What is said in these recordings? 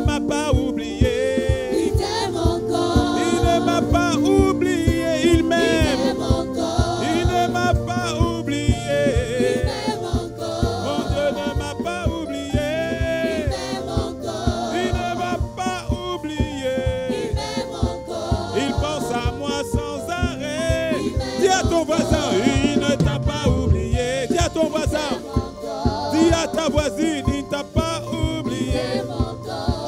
m'a pas oublié. Il t'aime encore. Il ne m'a pas oublié. Il m'aime. Il t'aime encore. Il ne m'a pas oublié. Il t'aime encore. Mon Dieu ne m'a pas oublié. Il t'aime encore. Il ne m'a pas oublié. Il t'aime encore. Il pense à moi sans arrêt. Il m'aime Dis à ton encore. voisin, il ne t'a pas oublié. Dis à ton voisin, dis à ta voisine, il ne t'a pas oublié.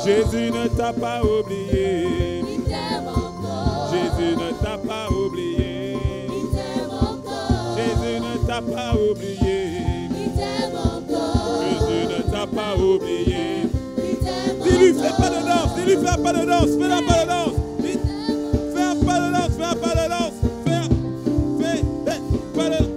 Jésus ne t'a pas oublié. Il t'aime encore. Jésus ne t'a pas oublié. Il t'aime encore. Jésus ne t'a pas oublié. Il t'aime encore. Jésus ne t'a pas oublié. Il t'aime Dis-lui, encore. fais pas de danse. Dis-lui, fais un pas de danse. Fais un pas de danse. Fais un pas de danse. Fais un pas de danse. Fais un pas de danse.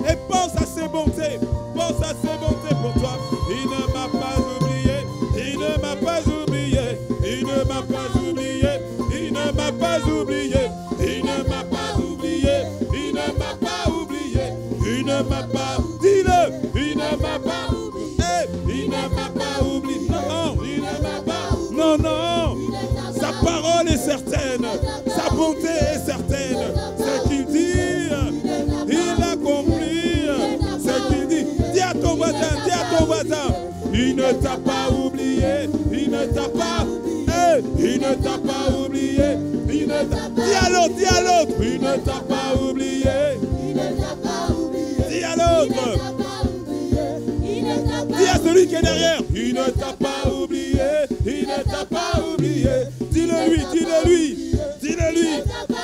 Et pense à ses bontés. Pense à ses bontés pour toi. Il ne m'a pas oublié. Il ne m'a pas oublié. Il ne m'a pas oublié. Il ne m'a pas oublié. Il ne m'a pas oublié. Il ne m'a pas oublié. Il ne m'a pas. Dis-le. Il ne m'a pas oublié. Il ne m'a pas oublié. Non, il ne m'a pas. Non, non. Sa parole est certaine. Sa bonté est certaine. Ce qu'il dit, il accomplit. Ce qu'il dit. Dis à ton voisin, dis à ton voisin. Il ne t'a pas oublié. Il ne t'a pas. Il ne t'a pas oublié. Il ne t'a. Dis à l'autre, dis à l'autre. Il ne t'a pas oublié. Il ne t'a pas oublié. Dis à Il ne l'autre. t'a pas oublié. Il ne t'a pas Dis à celui qui est derrière. Il ne t'a pas oublié. Il ne t'a pas oublié. Dis-le lui, dis-le lui. Dis-le lui.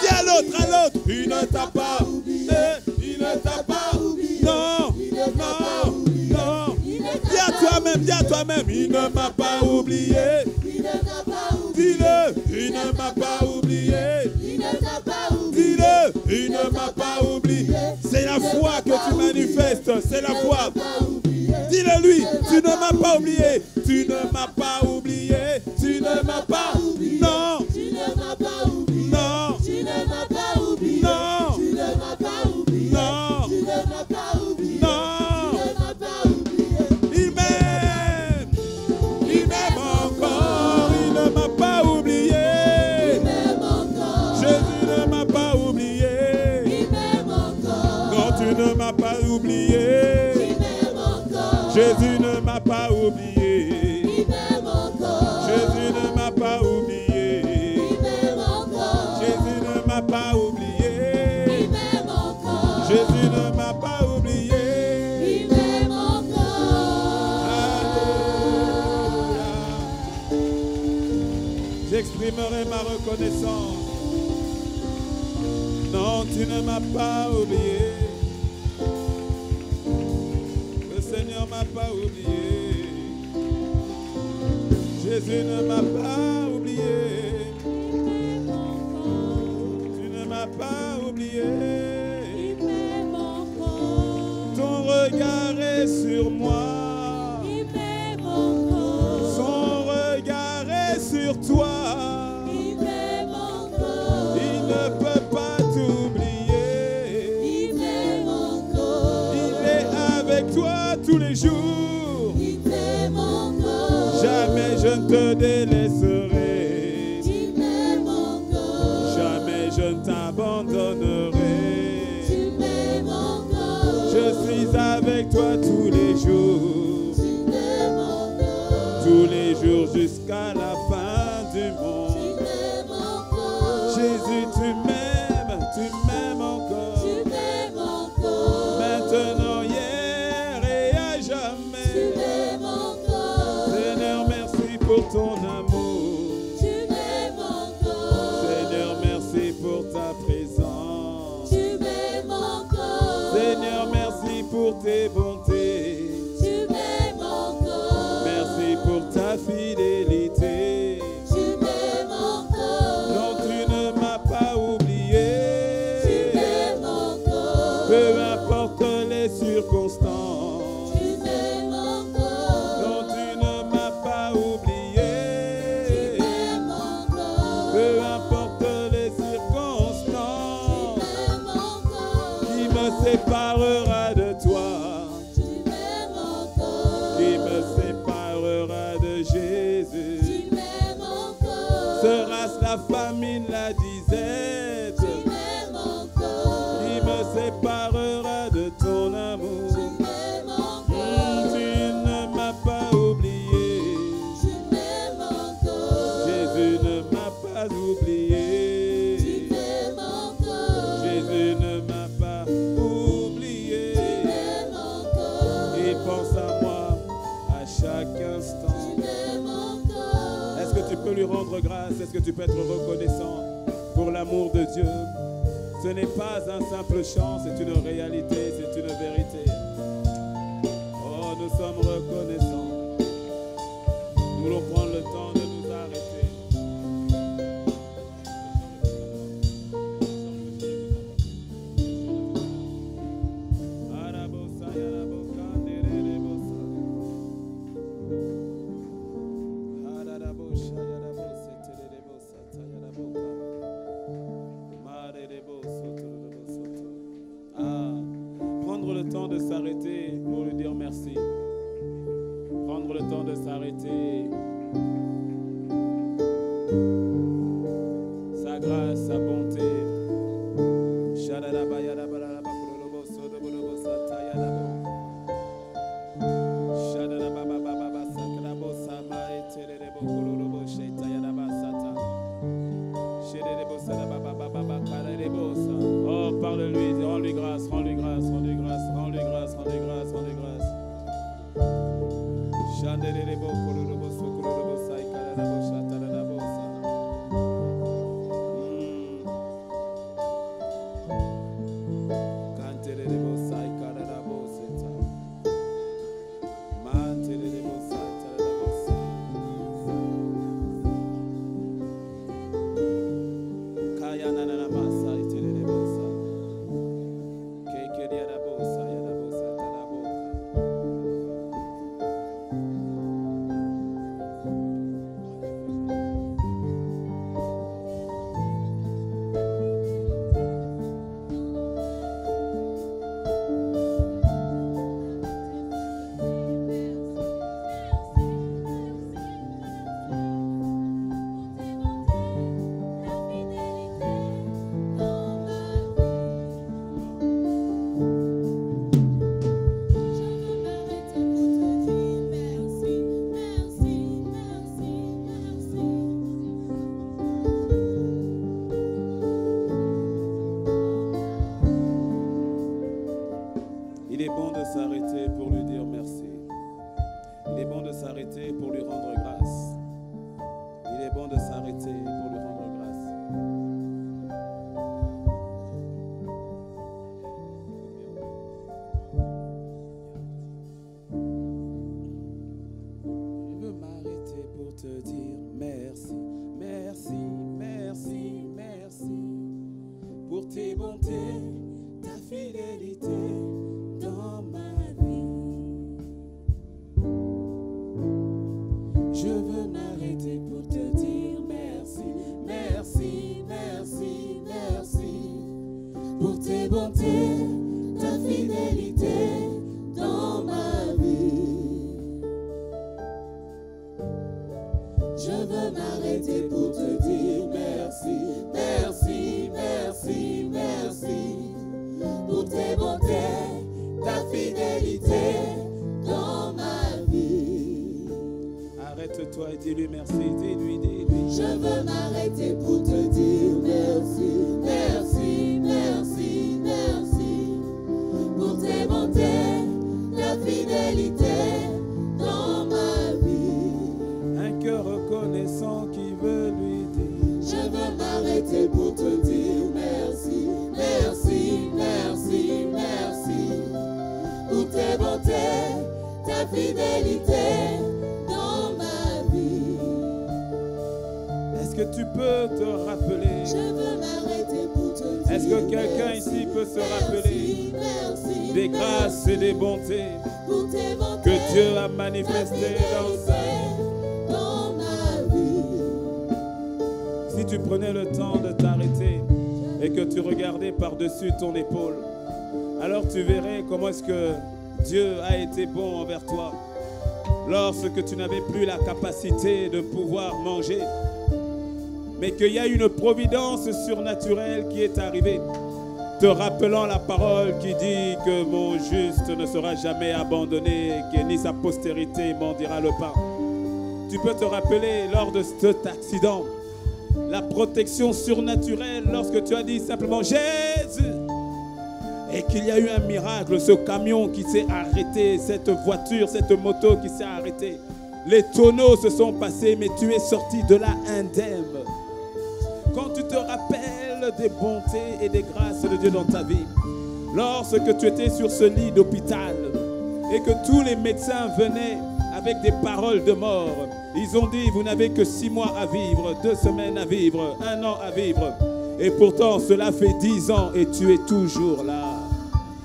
Dis à l'autre, à l'autre. Il ne t'a pas. Il ne t'a pas. Non, non, non. Dis à toi-même, dis à toi-même. Il ne m'a pas oublié. Il ne t'a pas oublié. Dis-le. Il ne m'a pas oublié. Il ne t'a pas oublié. Dis-le. Il ne m'a pas oublié. C'est la foi que tu manifestes. C'est la foi. Dis-le lui, tu ne m'as pas oublié. Tu ne m'as pas oublié. Tu ne m'as pas. Non. Tu ne m'as pas oublié. Non. Tu ne m'as pas oublié. Non. Tu ne m'as pas oublié. Non. Tu ne m'as pas oublié. Non. Tu ne m'as pas oublié. Il m'aime. Il m'aime encore. Il ne m'a pas oublié. Il m'aime encore. Jésus ne m'a pas oublié. Il m'aime encore. Non, tu ne m'as pas oublié. Il m'aime encore. Jésus ne m'a pas oublié. Il m'aime encore. Jésus ne m'a pas oublié. Il m'aime encore. Jésus ne m'a pas oublié. Il m'aime encore. Jésus ne m'a pas oublié. Il m'aime encore. Alléluia. J'exprimerai ma reconnaissance. Non, tu ne m'as pas oublié. Le Seigneur m'a pas oublié. Jésus ne m'a pas oublié. Tu ne m'as pas oublié. Il m'aime encore. Ton regard est sur moi. Il m'aime encore. Son regard est sur toi. Il m'aime encore. Il ne peut pas t'oublier. Il m'aime encore. Il est avec toi tous les jours. Il t'aime encore. Jamais je ne te délaisserai. Il m'aime encore. Jamais je ne t'abandonnerai. Tu m'aimes encore. Je suis avec toi tous les jours. Tu m'aimes encore. Tous les jours jusqu'à la fin du monde. Tu m'aimes encore. Jésus, tu m'aimes encore. Tu m'aimes encore. Maintenant, hier et à Tu jamais. m'aimes encore. Seigneur, merci pour ton amour. Tu m'aimes encore. Seigneur, merci pour ta présence. Tu m'aimes encore. Seigneur, merci pour tes bontés. Tu m'aimes encore. Merci pour ta fidélité. Tu m'aimes encore. Non, tu ne m'as pas oublié. Tu m'aimes encore. Peu importe les circonstances. Tu m'aimes encore. Non, tu ne m'as pas oublié. Tu m'aimes encore. Peu importe les Tu circonstances m'aimes encore. qui me séparera de toi. famine, la disette, Tu m'aimes encore. qui me séparera de ton amour. Tu m'aimes encore. Tu ne m'as pas oublié. Tu m'aimes encore. Jésus ne m'a pas oublié. Tu m'aimes encore. Jésus ne m'a pas oublié. Tu m'aimes encore. Il pense à moi à chaque instant. Tu m'aimes encore. Est-ce que tu peux lui rendre grâce? Est-ce que tu peux être reconnaissant pour l'amour de Dieu? Ce n'est pas un simple chant, c'est une réalité, c'est une vérité. Oh, nous sommes reconnaissants. Nous voulons prendre le temps de nous arrêter. Prendre le temps de s'arrêter pour lui dire merci. Prendre le temps de s'arrêter. Sa grâce, sa bonté. Oh, parle-lui, rends-lui grâce, rends-lui grâce, rends-lui grâce, rends-lui grâce, rends-lui grâce, rends-lui grâce. Il est bon de s'arrêter pour lui dire merci. Il est bon de s'arrêter pour lui rendre grâce. Il est bon de s'arrêter pour lui rendre grâce. Je veux m'arrêter pour te dire merci, merci, merci, merci pour tes bontés, ta fidélité dans ma vie. Je veux m'arrêter pour te dire merci, merci, merci, merci pour tes bontés, ta fidélité dans ma vie. Je veux m'arrêter pour te dire merci, merci, merci, merci pour tes bontés, ta fidélité dans ma vie. Arrête-toi et dis-lui merci, dis-lui, dis-lui. Je veux m'arrêter pour te dire merci, merci, merci, merci pour tes bontés, ta fidélité dans ma vie. Un cœur reconnaissant qui veut lui dire. Je veux m'arrêter pour te dire merci, merci, merci, merci pour tes bontés, ta fidélité dans ma vie. Est-ce que tu peux te rappeler? Je veux m'arrêter pour te dire. Est-ce que quelqu'un ici peut se rappeler merci, des grâces et des bontés pour tes bontés, que Dieu a manifestées dans sa vie? dans ma vie. Si tu prenais le temps de t'arrêter et que tu regardais par-dessus ton épaule, alors tu verrais comment est-ce que Dieu a été bon envers toi. Lorsque tu n'avais plus la capacité de pouvoir manger, mais qu'il y a une providence surnaturelle qui est arrivée, te rappelant la parole qui dit que mon juste ne sera jamais abandonné, que ni sa postérité m'en dira le pas. Tu peux te rappeler lors de cet accident, la protection surnaturelle lorsque tu as dit simplement Jésus, et qu'il y a eu un miracle, ce camion qui s'est arrêté, cette voiture, cette moto qui s'est arrêtée. Les tonneaux se sont passés, mais tu es sorti de là indemne. Quand tu te rappelles des bontés et des grâces de Dieu dans ta vie, lorsque tu étais sur ce lit d'hôpital et que tous les médecins venaient avec des paroles de mort, ils ont dit vous n'avez que 6 mois à vivre, 2 semaines à vivre, 1 an à vivre, et pourtant cela fait 10 ans et tu es toujours là.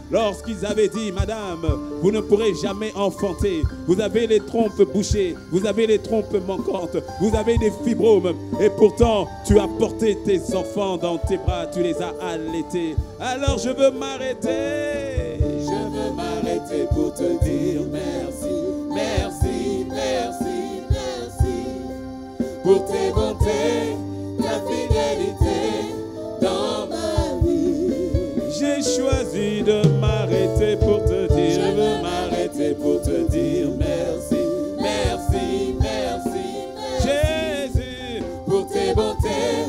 Lorsqu'ils avaient dit, madame, vous ne pourrez jamais enfanter, vous avez les trompes bouchées, vous avez les trompes manquantes, vous avez des fibromes, et pourtant tu as porté tes enfants dans tes bras, tu les as allaités. Alors je veux m'arrêter. Je veux m'arrêter pour te dire merci, merci, merci, merci pour tes bontés, ta fidélité dans ma vie. J'ai choisi de m'arrêter pour te dire. Je veux m'arrêter pour te dire merci, merci, merci, merci. Jésus, pour tes bontés,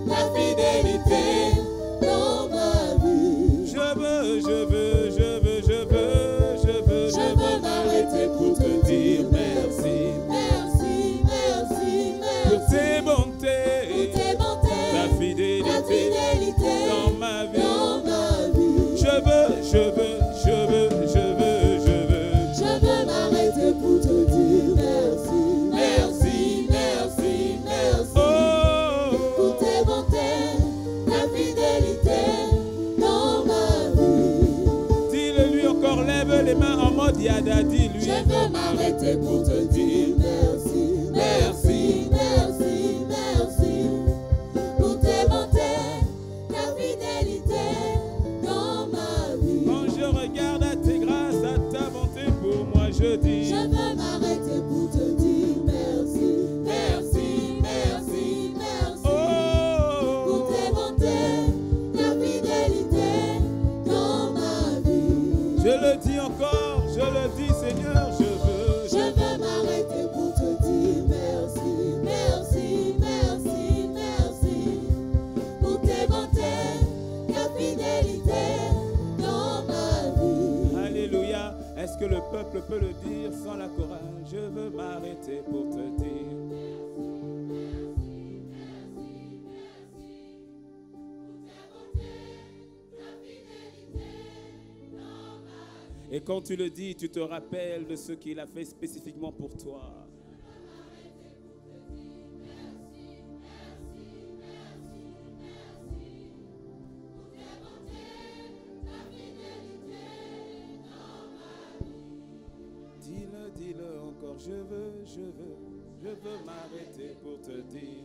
ta fidélité dans ma vie. Je veux m'arrêter pour te dire merci, merci, merci, merci. Pour tes bontés, ta fidélité dans ma vie. Je veux m'arrêter pour te dire merci, merci, merci, merci. Oh, pour tes bontés, ta fidélité dans ma vie. Dis-le-lui encore, lève les mains en mode Yada, dis-lui. Je veux m'arrêter pour te dire merci, merci, merci, merci. Pour tes bontés, ta fidélité dans ma vie. Quand je regarde à tes grâces, à ta bonté pour moi, je dis. Je veux m'arrêter pour te dire merci, merci, merci, merci. Oh, Pour tes bontés, ta fidélité dans ma vie. je le dis encore, je le dis Seigneur, je veux m'arrêter pour te dire merci, merci, merci, merci. Pour tes bontés, ta fidélité dans ma vie. Alléluia. Est-ce que le peuple peut le dire sans la chorale? Je veux m'arrêter pour te dire. Et quand tu le dis, tu te rappelles de ce qu'il a fait spécifiquement pour toi. Dis-le encore, je veux m'arrêter pour te dire.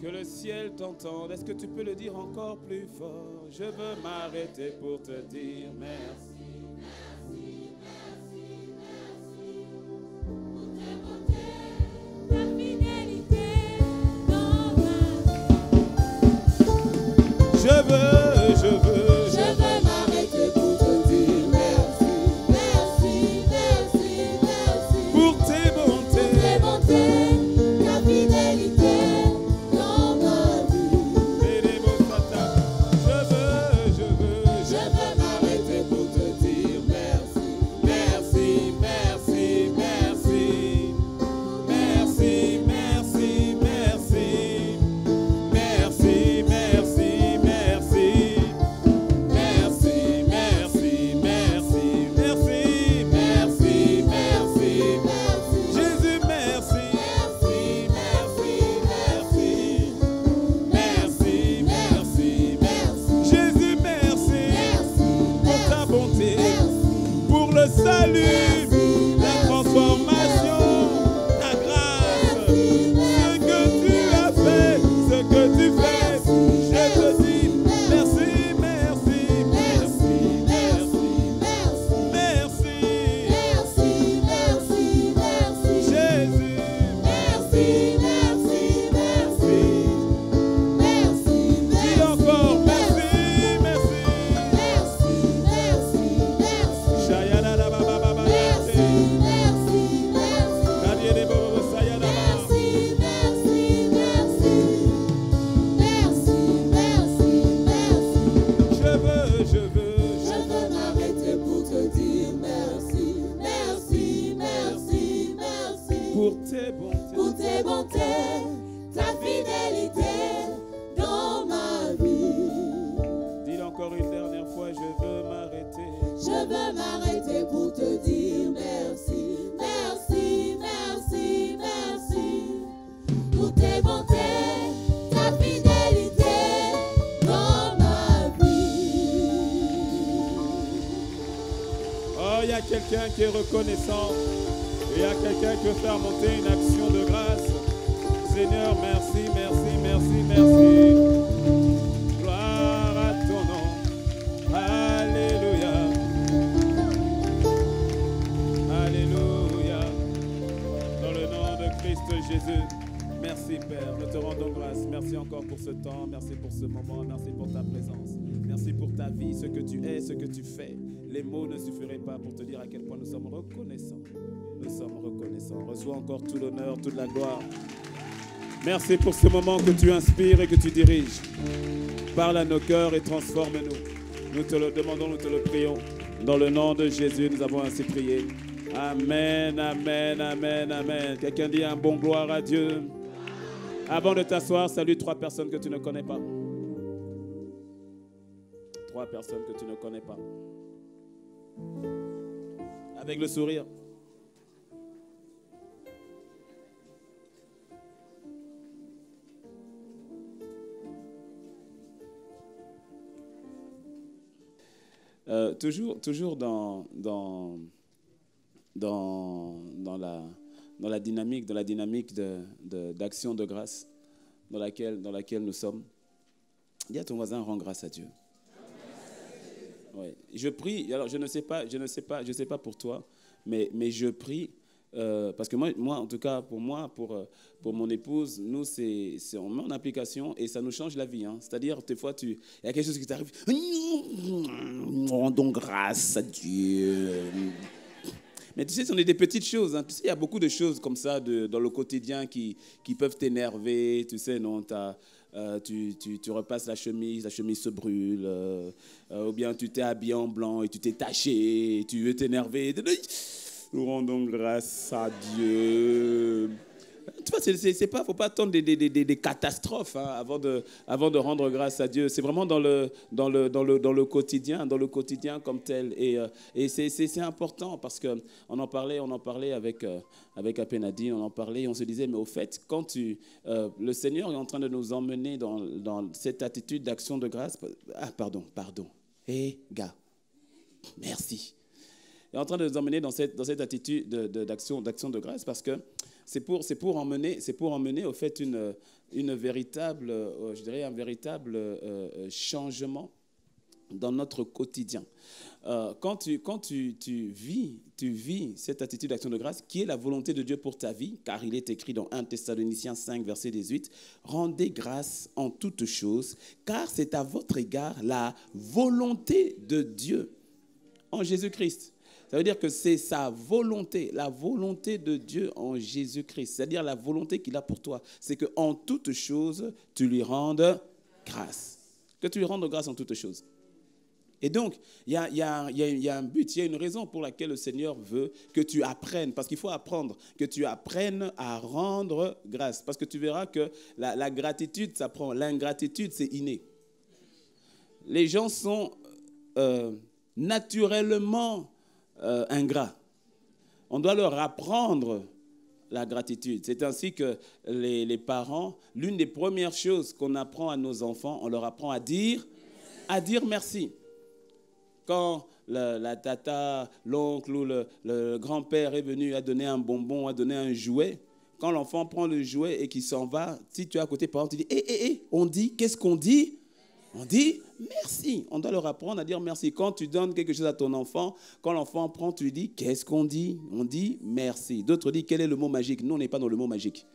Que le ciel t'entende. Est-ce que tu peux le dire encore plus fort? Je veux m'arrêter pour te dire merci. Ta fidélité dans ma vie. Je veux m'arrêter pour te dire merci, merci, merci, merci. pour tes bontés. Tes bontés, ta fidélité dans ma vie. Je veux m'arrêter pour te dire merci, merci, merci, merci. Merci, merci, merci. Merci, merci, merci. Merci, merci, merci. Merci, merci, merci. Jésus, merci. Merci, merci, merci. Jésus, merci pour ta bonté, pour le salut, la transformation, ta grâce, ce que tu as fait, ce que tu fais. Je te dis merci, merci, merci, merci. pour tes bontés. pour tes bontés, ta fidélité dans ma vie. Dis-le encore une dernière fois, je veux m'arrêter. Je veux m'arrêter pour te dire merci, merci, merci, merci. Pour tes bontés, ta fidélité dans ma vie. Oh, il y a quelqu'un qui est reconnaissant. Il y a quelqu'un qui veut faire monter une action de grâce. Seigneur, merci, merci, merci, merci. Gloire à ton nom. Alléluia. Alléluia. Dans le nom de Christ Jésus. Merci Père, nous te rendons grâce. Merci encore pour ce temps, merci pour ce moment, merci pour ta présence. Merci pour ta vie, ce que tu es, ce que tu fais. Les mots ne suffiraient pas pour te dire à quel point nous sommes reconnaissants. Nous sommes reconnaissants. Reçois encore tout l'honneur, toute la gloire. Merci pour ce moment que tu inspires et que tu diriges. Parle à nos cœurs et transforme-nous. Nous te le demandons, nous te le prions. Dans le nom de Jésus, nous avons ainsi prié. Amen, amen, amen, amen. Quelqu'un dit un bon gloire à Dieu. Avant de t'asseoir, salue 3 personnes que tu ne connais pas. 3 personnes que tu ne connais pas. Avec le sourire. Toujours dans la dynamique d'action de grâce dans laquelle nous sommes. Dis à ton voisin, rends grâce à Dieu. Ouais. Je prie, alors je ne sais pas pour toi, mais je prie, parce que moi, en tout cas, pour mon épouse, nous, on met en application et ça nous change la vie. Hein. C'est-à-dire, des fois, il y a quelque chose qui t'arrive, rendons grâce à Dieu. Mais tu sais, ce sont des petites choses. Hein. Tu sais, il y a beaucoup de choses comme ça dans le quotidien qui peuvent t'énerver. Tu sais, non, tu repasses la chemise se brûle. Ou bien tu t'es habillé en blanc et tu t'es taché. Tu veux t'énerver. Nous rendons grâce à Dieu. Tu vois, faut pas attendre des catastrophes hein, avant de rendre grâce à Dieu. C'est vraiment dans le quotidien comme tel. Et c'est important parce que on en parlait avec Apenadi, on en parlait et on se disait, mais au fait, quand le Seigneur est en train de nous emmener dans cette attitude d'action de grâce. Ah, pardon. Gars, merci. Il est en train de nous emmener dans cette attitude d'action de grâce parce que c'est pour emmener au fait une véritable, je dirais un véritable changement dans notre quotidien. Quand tu vis cette attitude d'action de grâce, qui est la volonté de Dieu pour ta vie, car il est écrit dans 1 Thessaloniciens 5, verset 18, « Rendez grâce en toutes choses, car c'est à votre égard la volonté de Dieu en Jésus-Christ. » Ça veut dire que c'est sa volonté, la volonté de Dieu en Jésus-Christ. C'est-à-dire la volonté qu'il a pour toi. C'est qu'en toutes choses, tu lui rendes grâce. Que tu lui rendes grâce en toutes choses. Et donc, il y a un but, il y a une raison pour laquelle le Seigneur veut que tu apprennes. Parce qu'il faut apprendre, que tu apprennes à rendre grâce. Parce que tu verras que la gratitude s'apprend. L'ingratitude, c'est inné. Les gens sont naturellement ingrats. On doit leur apprendre la gratitude. C'est ainsi que les parents, l'une des premières choses qu'on apprend à nos enfants, on leur apprend à dire merci. Quand la tata, l'oncle ou le grand-père est venu, a donné un bonbon, a donné un jouet, quand l'enfant prend le jouet et qu'il s'en va, si tu es à côté, par exemple, tu dis on dit, qu'est-ce qu'on dit? On dit merci. On doit leur apprendre à dire merci. Quand tu donnes quelque chose à ton enfant, quand l'enfant prend, tu lui dis, qu'est-ce qu'on dit? On dit merci. D'autres disent, quel est le mot magique? Nous, on n'est pas dans le mot magique.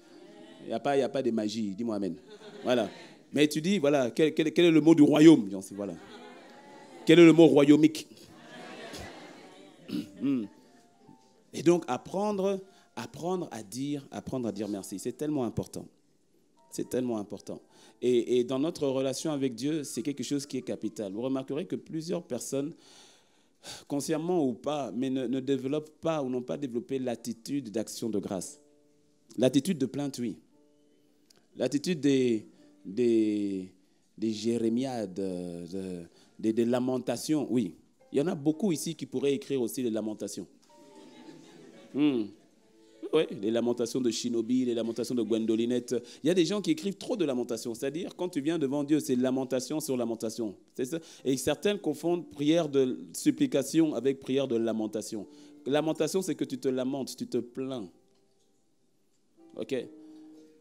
Il n'y a pas de magie. Dis-moi amen. Voilà. Mais tu dis, voilà, quel est le mot du royaume? Voilà. Quel est le mot royaumique? Et donc, apprendre à dire merci. C'est tellement important. C'est tellement important. Et dans notre relation avec Dieu, c'est quelque chose qui est capital. Vous remarquerez que plusieurs personnes, consciemment ou pas, mais ne développent pas ou n'ont pas développé l'attitude d'action de grâce. L'attitude de plainte, oui. L'attitude des jérémiades, des lamentations, oui. Il y en a beaucoup ici qui pourraient écrire aussi les lamentations. Oui, les lamentations de Shinobi, les lamentations de Gwendolinette. Il y a des gens qui écrivent trop de lamentations. C'est-à-dire, quand tu viens devant Dieu, c'est lamentation sur lamentation. C'est ça. Et certains confondent prière de supplication avec prière de lamentation. Lamentation, c'est que tu te lamentes, tu te plains. OK?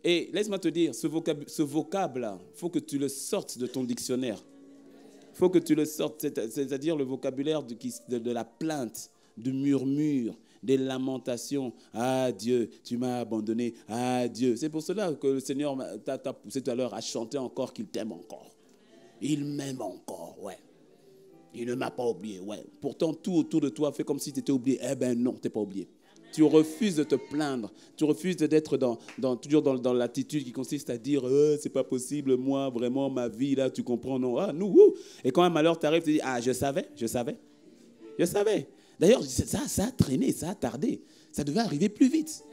Et laisse-moi te dire, ce vocable-là, il faut que tu le sortes de ton dictionnaire. Il faut que tu le sortes, c'est-à-dire le vocabulaire de la plainte, du murmure, des lamentations. Ah Dieu, tu m'as abandonné. Ah Dieu. C'est pour cela que le Seigneur t'a poussé tout à l'heure à chanter encore qu'il t'aime encore. Il m'aime encore, ouais. Il ne m'a pas oublié, ouais. Pourtant, tout autour de toi fait comme si tu étais oublié. Eh bien non, tu n'es pas oublié. Tu refuses de te plaindre. Tu refuses d'être toujours dans l'attitude qui consiste à dire c'est pas possible, moi, vraiment, ma vie, là, tu comprends, non. Ah, nous, Et quand un malheur t'arrive, tu dis ah, je savais. D'ailleurs, ça a traîné, ça a tardé. Ça devait arriver plus vite.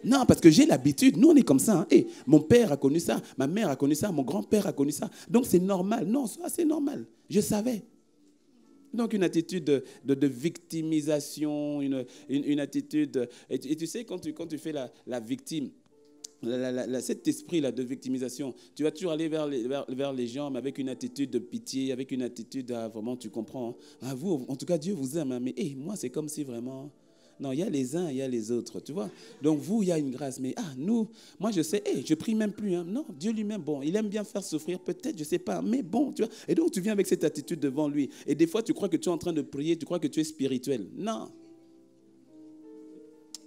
Non, parce que j'ai l'habitude. Nous, on est comme ça. Hein. Hey, mon père a connu ça, ma mère a connu ça, mon grand-père a connu ça. Donc, c'est normal. Non, ça, c'est normal. Je savais. Donc, une attitude de victimisation, une attitude... Et tu sais, quand tu fais la victime, cet esprit-là de victimisation, tu vas toujours aller vers les gens, mais avec une attitude de pitié, avec une attitude, vraiment, tu comprends. Hein. Ah, vous, en tout cas, Dieu vous aime, hein, mais moi, c'est comme si vraiment... Non, il y a les uns, il y a les autres, tu vois. Donc, vous, il y a une grâce, mais nous, moi, je sais, je prie même plus. Hein. Non, Dieu lui-même, bon, il aime bien faire souffrir, peut-être, je ne sais pas, mais bon, tu vois. Et donc, tu viens avec cette attitude devant lui. Et des fois, tu crois que tu es en train de prier, tu crois que tu es spirituel. Non.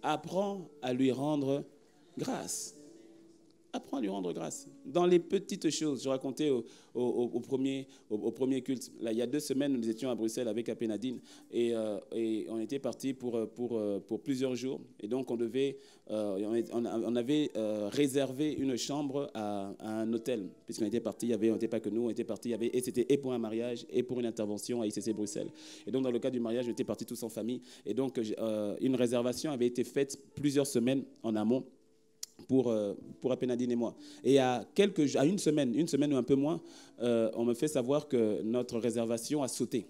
Apprends à lui rendre grâce. Apprends à lui rendre grâce. Dans les petites choses, je racontais au premier culte, là, il y a 2 semaines, nous étions à Bruxelles avec Apénadine et on était partis pour plusieurs jours. Et donc, on avait réservé une chambre à un hôtel, puisqu'on était partis, on n'était pas que nous, on était partis, et c'était et pour un mariage et pour une intervention à ICC Bruxelles. Et donc, dans le cas du mariage, on était partis tous en famille. Et donc, une réservation avait été faite plusieurs semaines en amont pour Apénadine et moi. Et à une semaine ou un peu moins, on me fait savoir que notre réservation a sauté.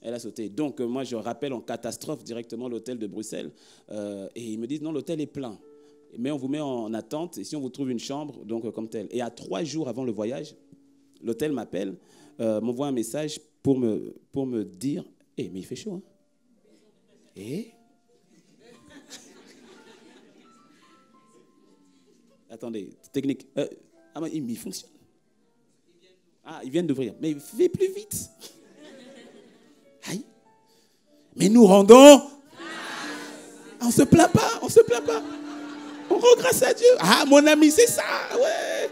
Elle a sauté. Donc, moi, je rappelle en catastrophe directement l'hôtel de Bruxelles. Et ils me disent, non, l'hôtel est plein. Mais on vous met en attente, et si on vous trouve une chambre, donc comme telle. Et à 3 jours avant le voyage, l'hôtel m'appelle, m'envoie un message pour me dire, mais il fait chaud, hein. Attendez, technique. Mais il fonctionne. Ah, ils viennent d'ouvrir. Mais fais plus vite. Aïe. Mais nous rendons. On ne se plaint pas, on rend grâce à Dieu. Ah, mon ami, c'est ça, ouais.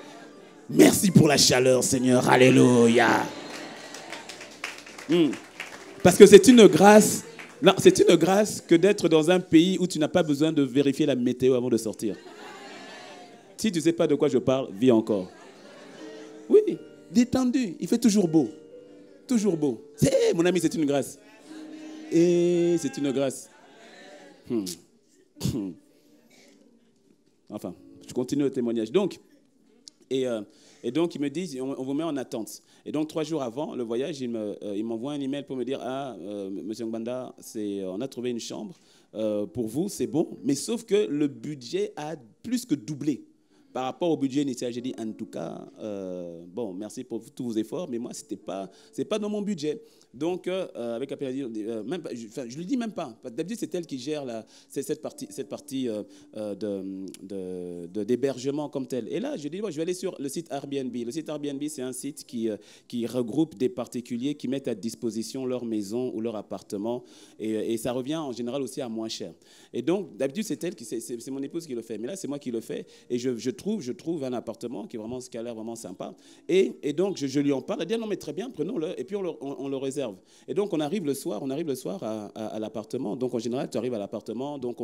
Merci pour la chaleur, Seigneur. Alléluia. Parce que c'est une grâce. Non, c'est une grâce que d'être dans un pays où tu n'as pas besoin de vérifier la météo avant de sortir. Si tu ne sais pas de quoi je parle, vis encore. Oui, détendu. Il fait toujours beau. Toujours beau. Mon ami, c'est une grâce. Et c'est une grâce. Enfin, je continue le témoignage. Donc, et donc, ils me disent, on vous met en attente. Et donc, 3 jours avant le voyage, ils m'envoient un email pour me dire, monsieur Ngbanda, on a trouvé une chambre. Pour vous, c'est bon. Mais sauf que le budget a plus que doublé. Par rapport au budget initial, j'ai dit, en tout cas, merci pour tous vos efforts, mais moi, ce n'est pas dans mon budget. Donc, avec Apénadine, je ne lui dis même pas. D'habitude, c'est elle qui gère cette partie d'hébergement comme telle. Et là, je dis, je vais aller sur le site Airbnb. Le site Airbnb, c'est un site qui regroupe des particuliers qui mettent à disposition leur maison ou leur appartement. Et ça revient en général aussi à moins cher. Et donc, d'habitude, c'est mon épouse qui le fait. Mais là, c'est moi qui le fais. Et je trouve un appartement qui a l'air vraiment sympa. Et donc, je lui en parle. Elle dit, non, mais très bien, prenons-le. Et puis, on le réserve. Et donc, on arrive le soir à l'appartement. Donc, en général, tu arrives à l'appartement. Donc,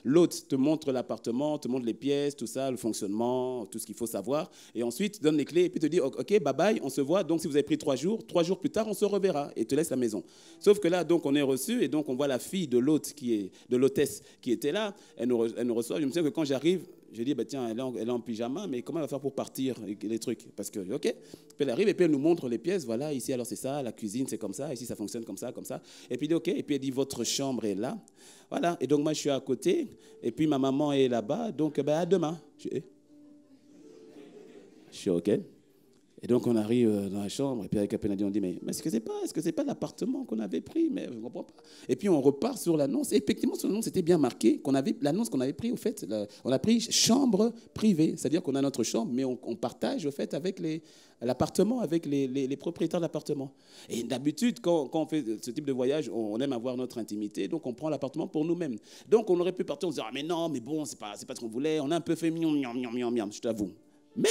l'hôte te montre l'appartement, te montre les pièces, tout ça, le fonctionnement, tout ce qu'il faut savoir. Et ensuite, donne les clés et puis te dit, OK, bye bye, on se voit. Donc, si vous avez pris 3 jours plus tard, on se reverra et te laisse la maison. Sauf que là, donc, on est reçu et donc, on voit la fille de l'hôtesse qui était là. Elle nous reçoit. Je me souviens que quand j'arrive, Je dis, bah, tiens, elle est en pyjama, mais comment elle va faire pour partir, les trucs? Parce que, OK. Puis elle arrive et puis elle nous montre les pièces. Voilà, ici, alors c'est ça, la cuisine, c'est comme ça. Ici, ça fonctionne comme ça, comme ça. Et puis, il dit, OK. Et puis, elle dit, votre chambre est là. Voilà. Et donc, moi, je suis à côté. Et puis, ma maman est là-bas. Donc, ben, à demain. Je suis OK. Et donc, on arrive dans la chambre, et puis avec Apenadi, on dit, mais est-ce que c'est pas l'appartement qu'on avait pris? Mais je ne comprends pas. Et puis, on repart sur l'annonce. Et effectivement, sur l'annonce, c'était bien marqué l'annonce qu'on avait pris, au fait, on a pris chambre privée. C'est-à-dire qu'on a notre chambre, mais on partage, au fait, avec l'appartement, avec les propriétaires de l'appartement. Et d'habitude, quand on fait ce type de voyage, on aime avoir notre intimité, donc on prend l'appartement pour nous-mêmes. Donc, on aurait pu partir, on se dit, ah, mais non, mais bon, c'est pas ce qu'on voulait. On a un peu fait miam, je t'avoue. Mais...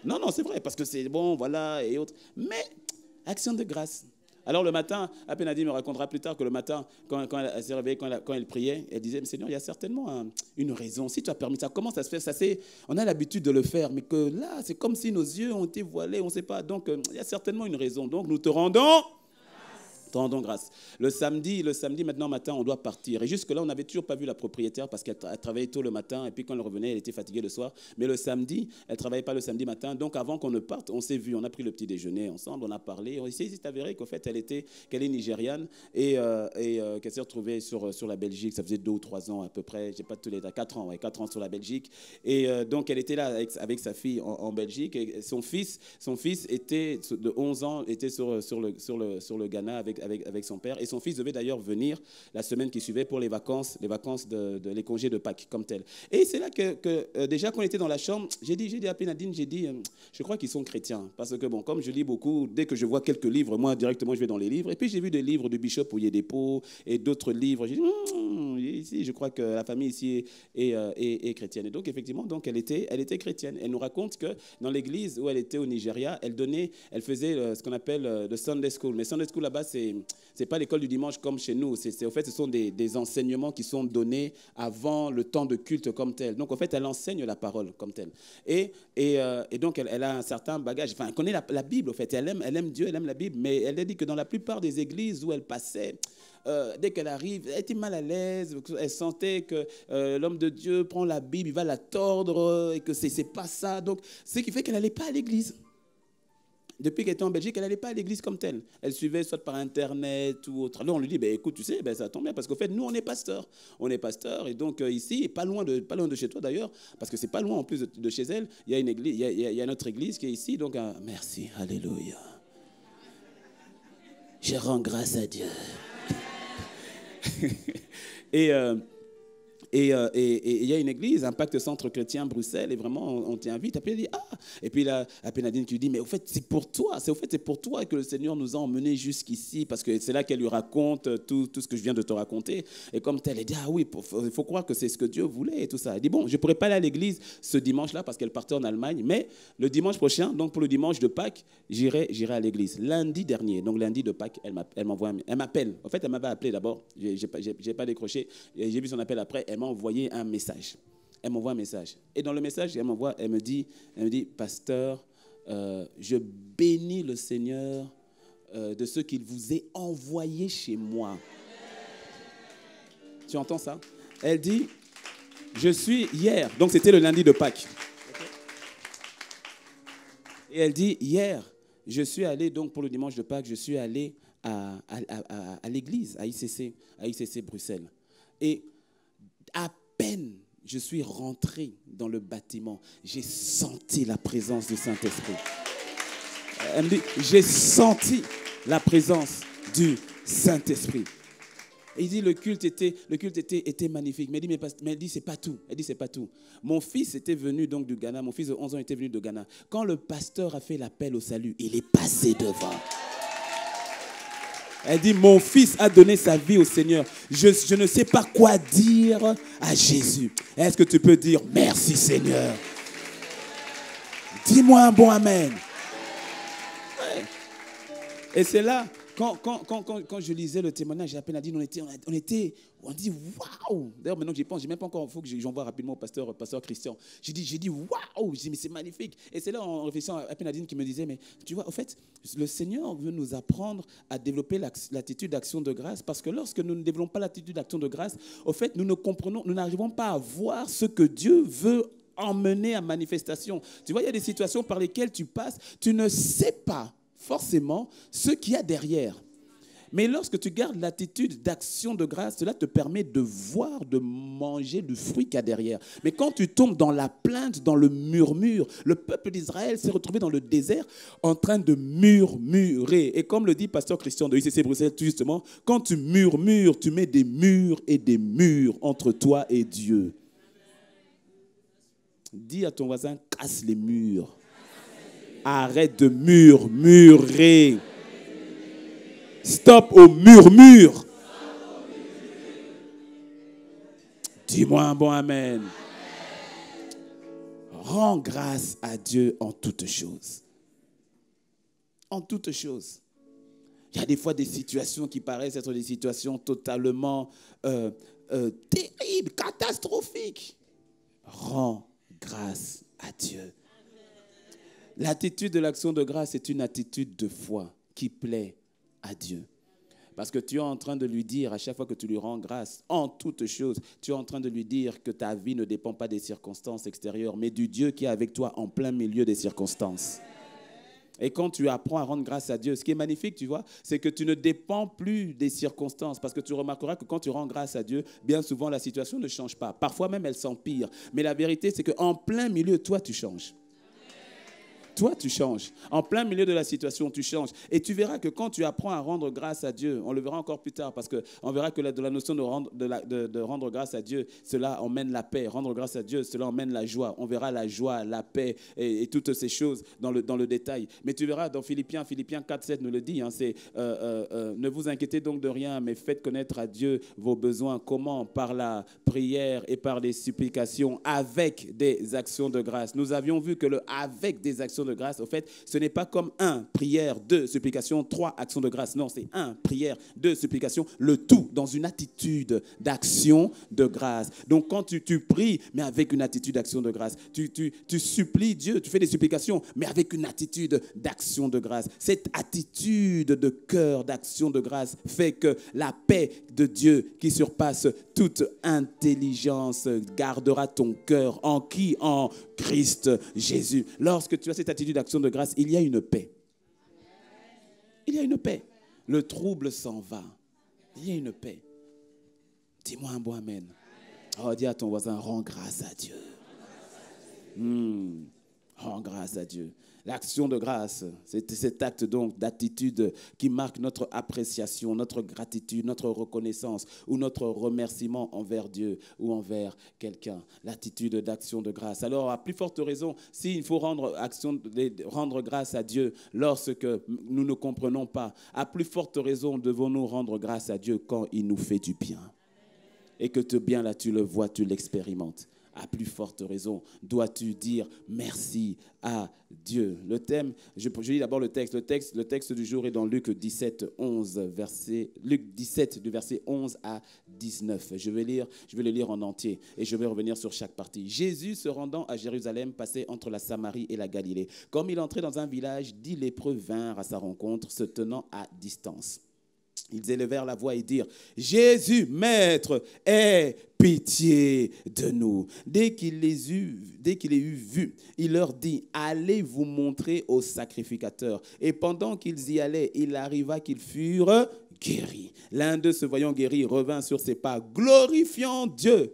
Non, c'est vrai, parce que c'est bon, voilà, et autres. Mais, action de grâce. Alors le matin, Apenadi me racontera plus tard que le matin, quand elle s'est réveillée, quand elle priait, elle disait, mais Seigneur, il y a certainement une raison. Si tu as permis ça, comment ça se fait? On a l'habitude de le faire, mais que là, c'est comme si nos yeux ont été voilés, on ne sait pas. Donc, il y a certainement une raison. Donc, nous te rendons grâce. Le samedi, maintenant matin, on doit partir. Et jusque-là, on n'avait toujours pas vu la propriétaire parce qu'elle travaillait tôt le matin. Et puis quand elle revenait, elle était fatiguée le soir. Mais le samedi, elle ne travaillait pas le samedi matin. Donc avant qu'on ne parte, on s'est vu. On a pris le petit déjeuner ensemble, on a parlé. C'est avéré qu'en fait, qu'elle est nigériane et qu'elle s'est retrouvée sur la Belgique. Ça faisait 2 ou 3 ans à peu près. Je n'ai pas tous les 4 ans, 4 ans sur la Belgique. Et donc, elle était là avec sa fille en Belgique. Et son fils était de 11 ans, était sur le Ghana avec son père. Et son fils devait d'ailleurs venir la semaine qui suivait pour les vacances les congés de Pâques comme tel. Et c'est là que déjà quand on était dans la chambre, j'ai dit à Penadine, je crois qu'ils sont chrétiens. Parce que bon, comme je lis beaucoup, dès que je vois quelques livres, moi directement je vais dans les livres. Et puis j'ai vu des livres du Bishop Oyedepo et d'autres livres. J'ai dit, ici, je crois que la famille ici est chrétienne. Et donc effectivement, elle était chrétienne. Elle nous raconte que dans l'église où elle était au Nigeria, elle faisait ce qu'on appelle le Sunday School. Mais Sunday School là-bas, c'est pas l'école du dimanche comme chez nous. En fait, ce sont des enseignements qui sont donnés avant le temps de culte comme tel. Donc, en fait, elle enseigne la parole comme telle. Et donc, elle a un certain bagage. Enfin, elle connaît la Bible, en fait. Elle aime Dieu, elle aime la Bible. Mais elle a dit que dans la plupart des églises où elle passait, dès qu'elle arrive, elle était mal à l'aise. Elle sentait que l'homme de Dieu prend la Bible, il va la tordre et que c'est pas ça. Donc, ce qui fait qu'elle n'allait pas à l'église. Depuis qu'elle était en Belgique, elle n'allait pas à l'église comme telle. Elle suivait soit par Internet ou autre. Alors on lui dit, écoute, tu sais, ça tombe bien parce qu'au fait, nous, on est pasteurs. On est pasteurs et donc ici, pas loin de chez toi d'ailleurs, parce que c'est pas loin en plus de chez elle, il y a une église, il y a notre église qui est ici. Donc, merci, alléluia. Je rends grâce à Dieu. Et il y a une église, Impact Centre Chrétien Bruxelles, et vraiment, on t'invite. Après, elle dit, et puis là, Apenadine, tu lui dis, mais au fait, c'est pour toi que le Seigneur nous a emmenés jusqu'ici, parce que c'est là qu'elle lui raconte tout ce que je viens de te raconter. Et comme telle, elle dit, oui, il faut croire que c'est ce que Dieu voulait et tout ça. Elle dit, bon, je ne pourrais pas aller à l'église ce dimanche-là, parce qu'elle partait en Allemagne, mais le dimanche prochain, donc pour le dimanche de Pâques, j'irai à l'église. Lundi dernier, donc lundi de Pâques, elle m'appelle. En fait, elle m'avait appelé d'abord, je n'ai pas décroché, j'ai vu son appel après, elle m'a envoyé un message. Elle m'envoie un message. Et dans le message, elle me dit, pasteur, je bénis le Seigneur de ce qu'il vous ait envoyé chez moi. Tu entends ça? Elle dit, je suis hier, donc c'était le lundi de Pâques. Et elle dit, hier, je suis allé, donc pour le dimanche de Pâques, je suis allé à l'église, à ICC Bruxelles. Et à peine je suis rentré dans le bâtiment, j'ai senti la présence du Saint-Esprit. Elle me dit, j'ai senti la présence du Saint-Esprit. Et il dit, le culte était magnifique. Mais elle dit, c'est pas tout. Elle dit, c'est pas tout. Mon fils était venu donc du Ghana. Mon fils de 11 ans était venu de Ghana. Quand le pasteur a fait l'appel au salut, il est passé devant. Elle dit, mon fils a donné sa vie au Seigneur. Je ne sais pas quoi dire à Jésus. Est-ce que tu peux dire, merci Seigneur? Dis-moi un bon amen. Ouais. Et c'est là Quand je lisais le témoignage, j'ai à peine dit, on dit waouh. D'ailleurs, maintenant que j'y pense, j'ai même pas encore, il faut que j'envoie rapidement au pasteur Christian. J'ai dit waouh, j'ai dit mais c'est magnifique. Et c'est là en réfléchissant à peine Nadine qui me disait, mais tu vois, au fait, le Seigneur veut nous apprendre à développer l'attitude d'action de grâce, parce que lorsque nous ne développons pas l'attitude d'action de grâce, au fait, nous n'arrivons pas à voir ce que Dieu veut emmener à manifestation. Tu vois, il y a des situations par lesquelles tu passes, tu ne sais pas forcément ce qu'il y a derrière. Mais lorsque tu gardes l'attitude d'action de grâce, cela te permet de voir, de manger le fruit qu'il y a derrière. Mais quand tu tombes dans la plainte, dans le murmure, le peuple d'Israël s'est retrouvé dans le désert en train de murmurer. Et comme le dit pasteur Christian de ICC Bruxelles, justement, quand tu murmures, tu mets des murs et des murs entre toi et Dieu. Dis à ton voisin, casse les murs. Arrête de murmurer. Stop au murmure. Dis-moi un bon amen. Rends grâce à Dieu en toutes choses. En toutes choses. Il y a des fois des situations qui paraissent être des situations totalement terribles, catastrophiques. Rends grâce à Dieu. L'attitude de l'action de grâce est une attitude de foi qui plaît à Dieu. Parce que tu es en train de lui dire, à chaque fois que tu lui rends grâce, en toutes choses, tu es en train de lui dire que ta vie ne dépend pas des circonstances extérieures, mais du Dieu qui est avec toi en plein milieu des circonstances. Et quand tu apprends à rendre grâce à Dieu, ce qui est magnifique, tu vois, c'est que tu ne dépends plus des circonstances. Parce que tu remarqueras que quand tu rends grâce à Dieu, bien souvent la situation ne change pas. Parfois même elle s'empire. Mais la vérité, c'est qu'en plein milieu, toi, tu changes. Toi, tu changes. En plein milieu de la situation, tu changes. Et tu verras que quand tu apprends à rendre grâce à Dieu, on le verra encore plus tard, parce qu'on verra que de la notion de rendre grâce à Dieu, cela emmène la paix. Rendre grâce à Dieu, cela emmène la joie. On verra la joie, la paix et toutes ces choses dans le détail. Mais tu verras dans Philippiens 4,7 nous le dit, hein, c'est ne vous inquiétez donc de rien, mais faites connaître à Dieu vos besoins. Comment? Par la prière et par les supplications avec des actions de grâce. Nous avions vu que le avec des actions de grâce, au fait, ce n'est pas comme 1, prière, 2, supplication, 3, actions de grâce. Non, c'est 1, prière, 2, supplication, le tout dans une attitude d'action de grâce. Donc, quand tu pries, mais avec une attitude d'action de grâce, tu supplies Dieu, tu fais des supplications, mais avec une attitude d'action de grâce. Cette attitude de cœur, d'action de grâce, fait que la paix de Dieu qui surpasse toute intelligence gardera ton cœur. En qui? En Christ Jésus. Lorsque tu as cette attitude d'action de grâce, il y a une paix. Il y a une paix. Le trouble s'en va. Il y a une paix. Dis-moi un bon amen. Oh, dis à ton voisin, rends grâce à Dieu. Rends grâce à Dieu. L'action de grâce, c'est cet acte donc d'attitude qui marque notre appréciation, notre gratitude, notre reconnaissance ou notre remerciement envers Dieu ou envers quelqu'un. L'attitude d'action de grâce. Alors, à plus forte raison, s'il faut rendre grâce à Dieu lorsque nous ne comprenons pas, à plus forte raison devons-nous rendre grâce à Dieu quand il nous fait du bien. Et que ce bien là, tu le vois, tu l'expérimentes. À plus forte raison, dois-tu dire merci à Dieu. Le thème, je lis d'abord le texte. Le texte du jour est dans Luc 17, 11, Luc 17, du verset 11 à 19. Je vais le lire en entier et je vais revenir sur chaque partie. Jésus, se rendant à Jérusalem, passait entre la Samarie et la Galilée. Comme il entrait dans un village, 10 lépreux vinrent à sa rencontre, se tenant à distance. Ils élevèrent la voix et dirent « Jésus, Maître, aie pitié de nous. » Dès qu'il les eut vus, il leur dit « Allez vous montrer au sacrificateur. » Et pendant qu'ils y allaient, il arriva qu'ils furent guéris. L'un d'eux, se voyant guéri, revint sur ses pas, glorifiant Dieu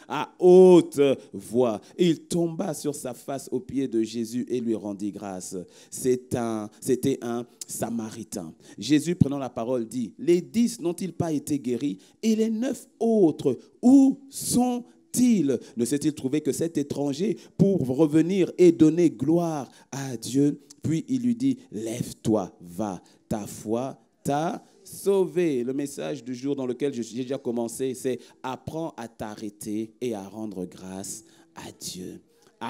à haute voix. Il tomba sur sa face aux pieds de Jésus et lui rendit grâce. C'était un Samaritain. Jésus, prenant la parole, dit « Les 10 n'ont-ils pas été guéris? Et les 9 autres, où sont-ils? Ne s'est-il trouvé que cet étranger pour revenir et donner gloire à Dieu? » Puis il lui dit « Lève-toi, va, ta foi t'a sauvé. » Le message du jour dans lequel j'ai déjà commencé, c'est « Apprends à t'arrêter et à rendre grâce à Dieu. »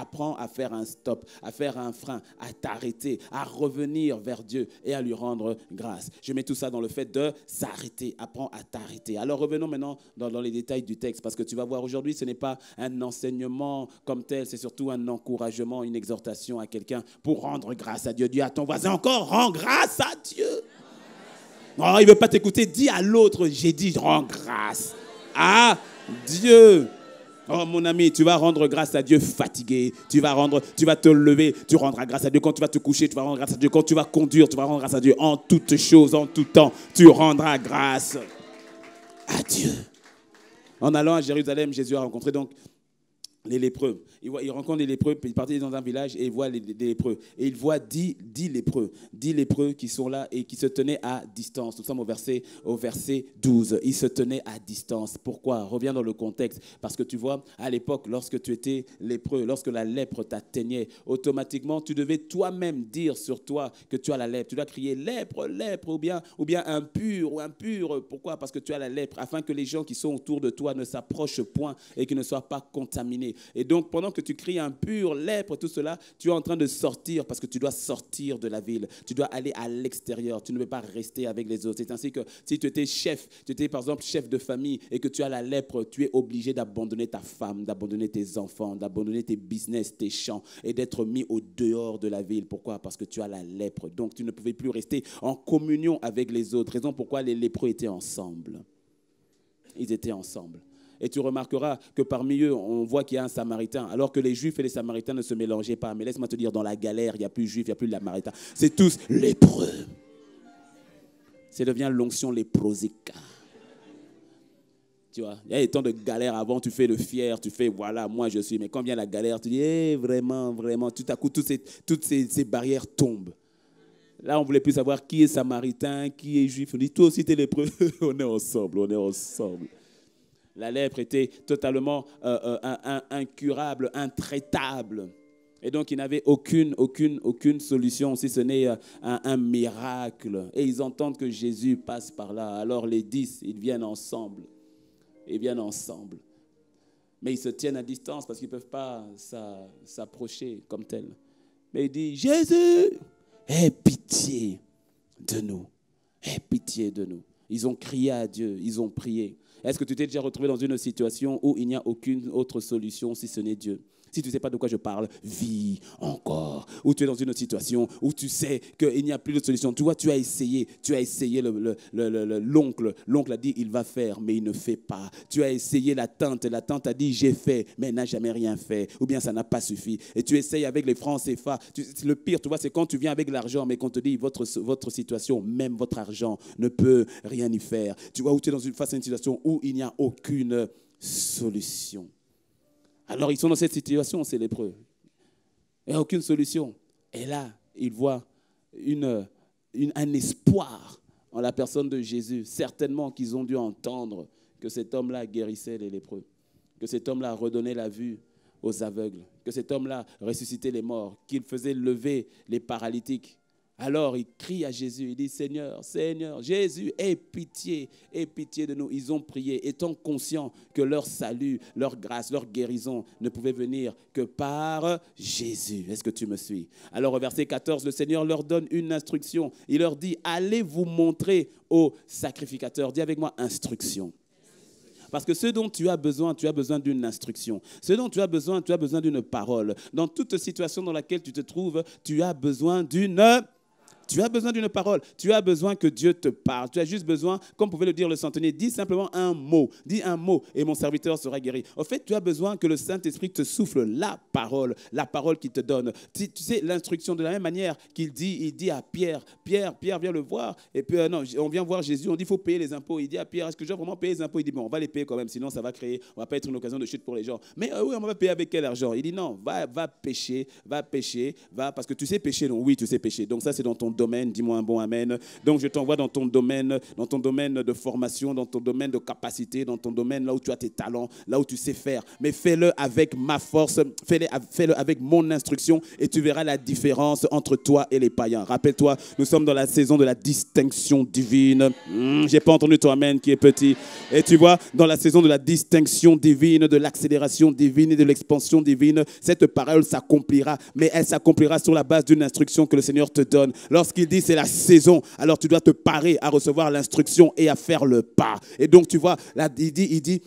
Apprends à faire un stop, à faire un frein, à t'arrêter, à revenir vers Dieu et à lui rendre grâce. Je mets tout ça dans le fait de s'arrêter. Apprends à t'arrêter. Alors revenons maintenant dans les détails du texte, parce que tu vas voir aujourd'hui, ce n'est pas un enseignement comme tel, c'est surtout un encouragement, une exhortation à quelqu'un pour rendre grâce à Dieu. Dis à ton voisin encore, rends grâce à Dieu. Non, il ne veut pas t'écouter. Dis à l'autre, j'ai dit, rends grâce à Dieu. Oh mon ami, tu vas rendre grâce à Dieu fatigué. Tu vas te lever, tu rendras grâce à Dieu. Quand tu vas te coucher, tu vas rendre grâce à Dieu. Quand tu vas conduire, tu vas rendre grâce à Dieu. En toutes choses, en tout temps, tu rendras grâce à Dieu. En allant à Jérusalem, Jésus a rencontré donc les lépreux. Il rencontre les lépreux, il partait dans un village et il voit les lépreux. Et il voit 10 lépreux qui sont là et qui se tenaient à distance. Nous sommes au verset 12. Ils se tenaient à distance. Pourquoi? Reviens dans le contexte. Parce que tu vois, à l'époque, lorsque tu étais lépreux, lorsque la lèpre t'atteignait, automatiquement, tu devais toi-même dire sur toi que tu as la lèpre. Tu dois crier lèpre, lèpre, ou bien impur ou impur. Pourquoi? Parce que tu as la lèpre, afin que les gens qui sont autour de toi ne s'approchent point et qu'ils ne soient pas contaminés. Et donc, pendant que tu cries impur, lèpre, tout cela, tu es en train de sortir parce que tu dois sortir de la ville. Tu dois aller à l'extérieur. Tu ne peux pas rester avec les autres. C'est ainsi que si tu étais par exemple chef de famille et que tu as la lèpre, tu es obligé d'abandonner ta femme, d'abandonner tes enfants, d'abandonner tes business, tes champs et d'être mis au dehors de la ville. Pourquoi? Parce que tu as la lèpre. Donc, tu ne pouvais plus rester en communion avec les autres. Raison pourquoi les lépreux étaient ensemble. Ils étaient ensemble. Et tu remarqueras que parmi eux, on voit qu'il y a un Samaritain, alors que les Juifs et les Samaritains ne se mélangeaient pas. Mais laisse-moi te dire, dans la galère, il n'y a plus de Juifs, il n'y a plus de Samaritains. C'est tous lépreux. Ça devient l'onction léprosique. Tu vois, il y a des temps de galère avant, tu fais le fier, tu fais voilà, moi je suis. Mais quand vient la galère, tu dis vraiment, tout à coup, toutes ces barrières tombent. Là, on ne voulait plus savoir qui est Samaritain, qui est Juif. On dit, toi aussi, tu es lépreux. On est ensemble. La lèpre était totalement incurable, intraitable. Et donc, ils n'avaient aucune solution, si ce n'est un miracle. Et ils entendent que Jésus passe par là. Alors, les 10, ils viennent ensemble. Mais ils se tiennent à distance parce qu'ils ne peuvent pas s'approcher comme tel. Mais il dit, Jésus, aie pitié de nous. Aie pitié de nous. Ils ont crié à Dieu, ils ont prié. Est-ce que tu t'es déjà retrouvé dans une situation où il n'y a aucune autre solution si ce n'est Dieu? Si tu ne sais pas de quoi je parle, vis encore. Ou tu es dans une situation où tu sais qu'il n'y a plus de solution. Tu vois, tu as essayé l'oncle. L'oncle a dit, il va faire, mais il ne fait pas. Tu as essayé la tante a dit, j'ai fait, mais elle n'a jamais rien fait. Ou bien ça n'a pas suffi. Et tu essayes avec les francs CFA. Le pire, tu vois, c'est quand tu viens avec l'argent, mais qu'on te dit, votre situation, même votre argent, ne peut rien y faire. Tu vois, où tu es face à une situation où il n'y a aucune solution. Alors, ils sont dans cette situation, ces lépreux. Il n'y a aucune solution. Et là, ils voient un espoir en la personne de Jésus. Certainement qu'ils ont dû entendre que cet homme-là guérissait les lépreux, que cet homme-là redonnait la vue aux aveugles, que cet homme-là ressuscitait les morts, qu'il faisait lever les paralytiques. Alors, il crie à Jésus, il dit, Seigneur, Jésus, aie pitié de nous. Ils ont prié, étant conscients que leur salut, leur grâce, leur guérison ne pouvait venir que par Jésus. Est-ce que tu me suis? Alors, au verset 14, le Seigneur leur donne une instruction. Il leur dit, allez vous montrer aux sacrificateurs. Dis avec moi, instruction. Parce que ce dont tu as besoin d'une instruction. Ce dont tu as besoin d'une parole. Dans toute situation dans laquelle tu te trouves, tu as besoin d'une parole. Tu as besoin que Dieu te parle. Tu as juste besoin, comme pouvait le dire le centenier, dis simplement un mot. Dis un mot et mon serviteur sera guéri. En fait, tu as besoin que le Saint-Esprit te souffle la parole qu'il te donne. Tu sais, l'instruction de la même manière qu'il dit, il dit à Pierre, viens le voir. Et puis, on vient voir Jésus, on dit, il faut payer les impôts. Il dit à Pierre, est-ce que je dois vraiment payer les impôts? Il dit, bon, on va les payer quand même, sinon ça va pas être une occasion de chute pour les gens. Mais oui, on va payer avec quel argent? Il dit, non, va pécher, parce que tu sais pécher, non? Oui, tu sais pécher. Donc ça, c'est dans ton domaine. Dis-moi un bon amen. Donc, je t'envoie dans ton domaine de formation, dans ton domaine de capacité, dans ton domaine là où tu as tes talents, là où tu sais faire. Mais fais-le avec ma force, fais-le avec mon instruction et tu verras la différence entre toi et les païens. Rappelle-toi, nous sommes dans la saison de la distinction divine. J'ai pas entendu ton amen qui est petit. Et tu vois, dans la saison de la distinction divine, de l'accélération divine et de l'expansion divine, cette parole s'accomplira, mais elle s'accomplira sur la base d'une instruction que le Seigneur te donne. Lorsqu'il dit c'est la saison, alors tu dois te parer à recevoir l'instruction et à faire le pas. Et donc tu vois, là il dit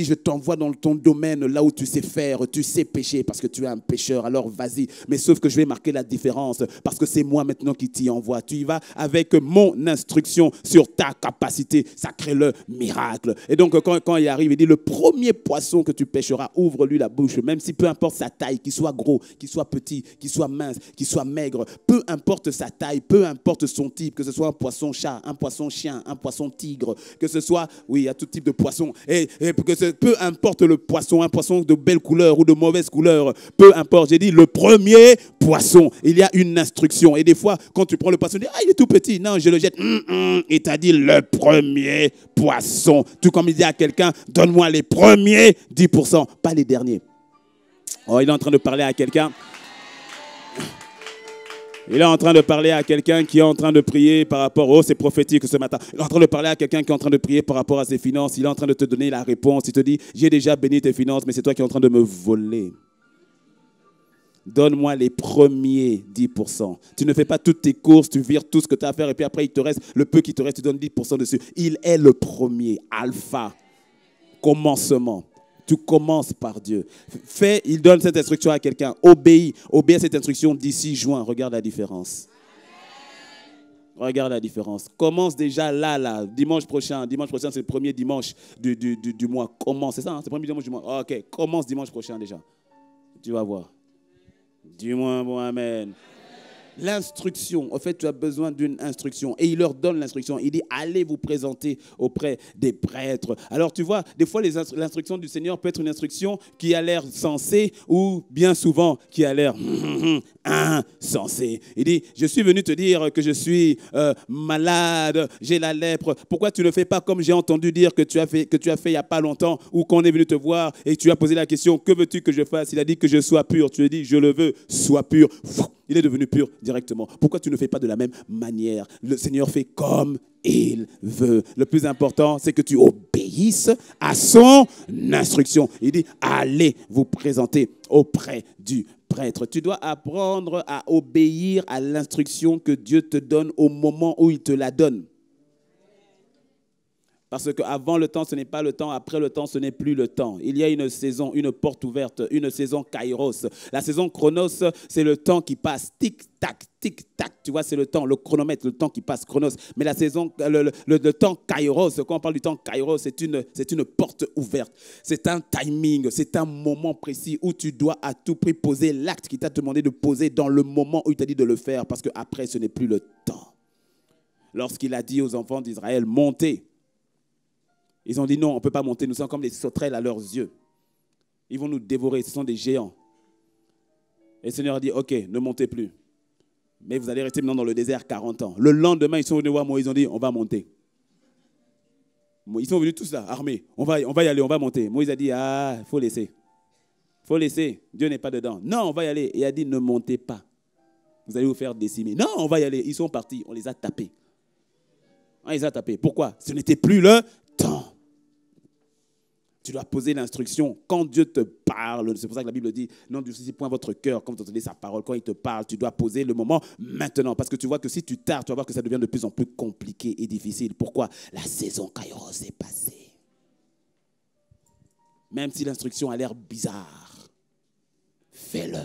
je t'envoie dans ton domaine là où tu sais faire, tu sais pécher parce que tu es un pécheur, alors vas-y. Mais sauf que je vais marquer la différence parce que c'est moi maintenant qui t'y envoie. Tu y vas avec mon instruction sur ta capacité, ça crée le miracle. Et donc quand il arrive, il dit le premier poisson que tu pêcheras, ouvre-lui la bouche, même si peu importe sa taille, qu'il soit gros, qu'il soit petit, qu'il soit mince, qu'il soit maigre, peu importe sa taille, peu importe son type, que ce soit un poisson chat, un poisson chien, un poisson tigre, que ce soit, oui, il y a tout type de poisson, et peu importe le poisson, un poisson de belle couleur ou de mauvaise couleur, peu importe, j'ai dit le premier poisson, il y a une instruction. Et des fois, quand tu prends le poisson, tu dis, ah, il est tout petit, non, je le jette, et tu as dit le premier poisson. Tout comme il dit à quelqu'un, donne-moi les premiers 10%, pas les derniers. Oh, il est en train de parler à quelqu'un. Il est en train de parler à quelqu'un qui est en train de prier par rapport... Oh, c'est prophétique ce matin. Il est en train de parler à quelqu'un qui est en train de prier par rapport à ses finances. Il est en train de te donner la réponse. Il te dit, j'ai déjà béni tes finances, mais c'est toi qui es en train de me voler. Donne-moi les premiers 10%. Tu ne fais pas toutes tes courses, tu vires tout ce que tu as à faire et puis après, il te reste le peu qui te reste, tu donnes 10% dessus. Il est le premier, alpha, commencement. Tu commences par Dieu. Il donne cette instruction à quelqu'un. Obéis à cette instruction d'ici juin. Regarde la différence. Regarde la différence. Commence déjà là. Dimanche prochain, c'est le premier dimanche du mois. Commence, c'est ça, hein? C'est le premier dimanche du mois. Ok, commence dimanche prochain déjà. Tu vas voir. Dis-moi un bon amen. L'instruction, en fait, tu as besoin d'une instruction. Et il leur donne l'instruction. Il dit, allez vous présenter auprès des prêtres. Alors, tu vois, des fois, l'instruction du Seigneur peut être une instruction qui a l'air sensée ou bien souvent qui a l'air insensée. Il dit, je suis venu te dire que je suis malade, j'ai la lèpre. Pourquoi tu ne fais pas comme j'ai entendu dire que tu as fait il n'y a pas longtemps ou qu'on est venu te voir et tu as posé la question, que veux-tu que je fasse? Il a dit que je sois pur. Tu lui dis, je le veux, sois pur. Il est devenu pur directement. Pourquoi tu ne fais pas de la même manière? Le Seigneur fait comme il veut. Le plus important, c'est que tu obéisses à son instruction. Il dit, allez vous présenter auprès du prêtre. Tu dois apprendre à obéir à l'instruction que Dieu te donne au moment où il te la donne. Parce qu'avant le temps, ce n'est pas le temps. Après le temps, ce n'est plus le temps. Il y a une saison, une porte ouverte, une saison kairos. La saison chronos, c'est le temps qui passe. Tic-tac, tic-tac. Tu vois, c'est le temps, le chronomètre, le temps qui passe, chronos. Mais la saison, le temps kairos, quand on parle du temps kairos, c'est une porte ouverte. C'est un timing, c'est un moment précis où tu dois à tout prix poser l'acte qu'il t'a demandé de poser dans le moment où il t'a dit de le faire. Parce qu'après, ce n'est plus le temps. Lorsqu'il a dit aux enfants d'Israël, montez. Ils ont dit non, on ne peut pas monter, nous sommes comme des sauterelles à leurs yeux. Ils vont nous dévorer, ce sont des géants. Et le Seigneur a dit, ok, ne montez plus. Mais vous allez rester maintenant dans le désert 40 ans. Le lendemain, ils sont venus voir Moïse, ils ont dit, on va monter. Ils sont venus tous là, armés. On va y aller, on va monter. Moïse a dit, ah, il faut laisser. Il faut laisser, Dieu n'est pas dedans. Non, on va y aller. Et il a dit, ne montez pas. Vous allez vous faire décimer. Non, on va y aller. Ils sont partis, on les a tapés. On les a tapés. Pourquoi? Ce n'était plus le temps. Tu dois poser l'instruction. Quand Dieu te parle, c'est pour ça que la Bible dit, n'endurcissez point votre cœur quand vous entendez sa parole. Quand il te parle, tu dois poser le moment maintenant. Parce que tu vois que si tu tardes, tu vas voir que ça devient de plus en plus compliqué et difficile. Pourquoi? La saison Kairos est passée. Même si l'instruction a l'air bizarre, fais-le.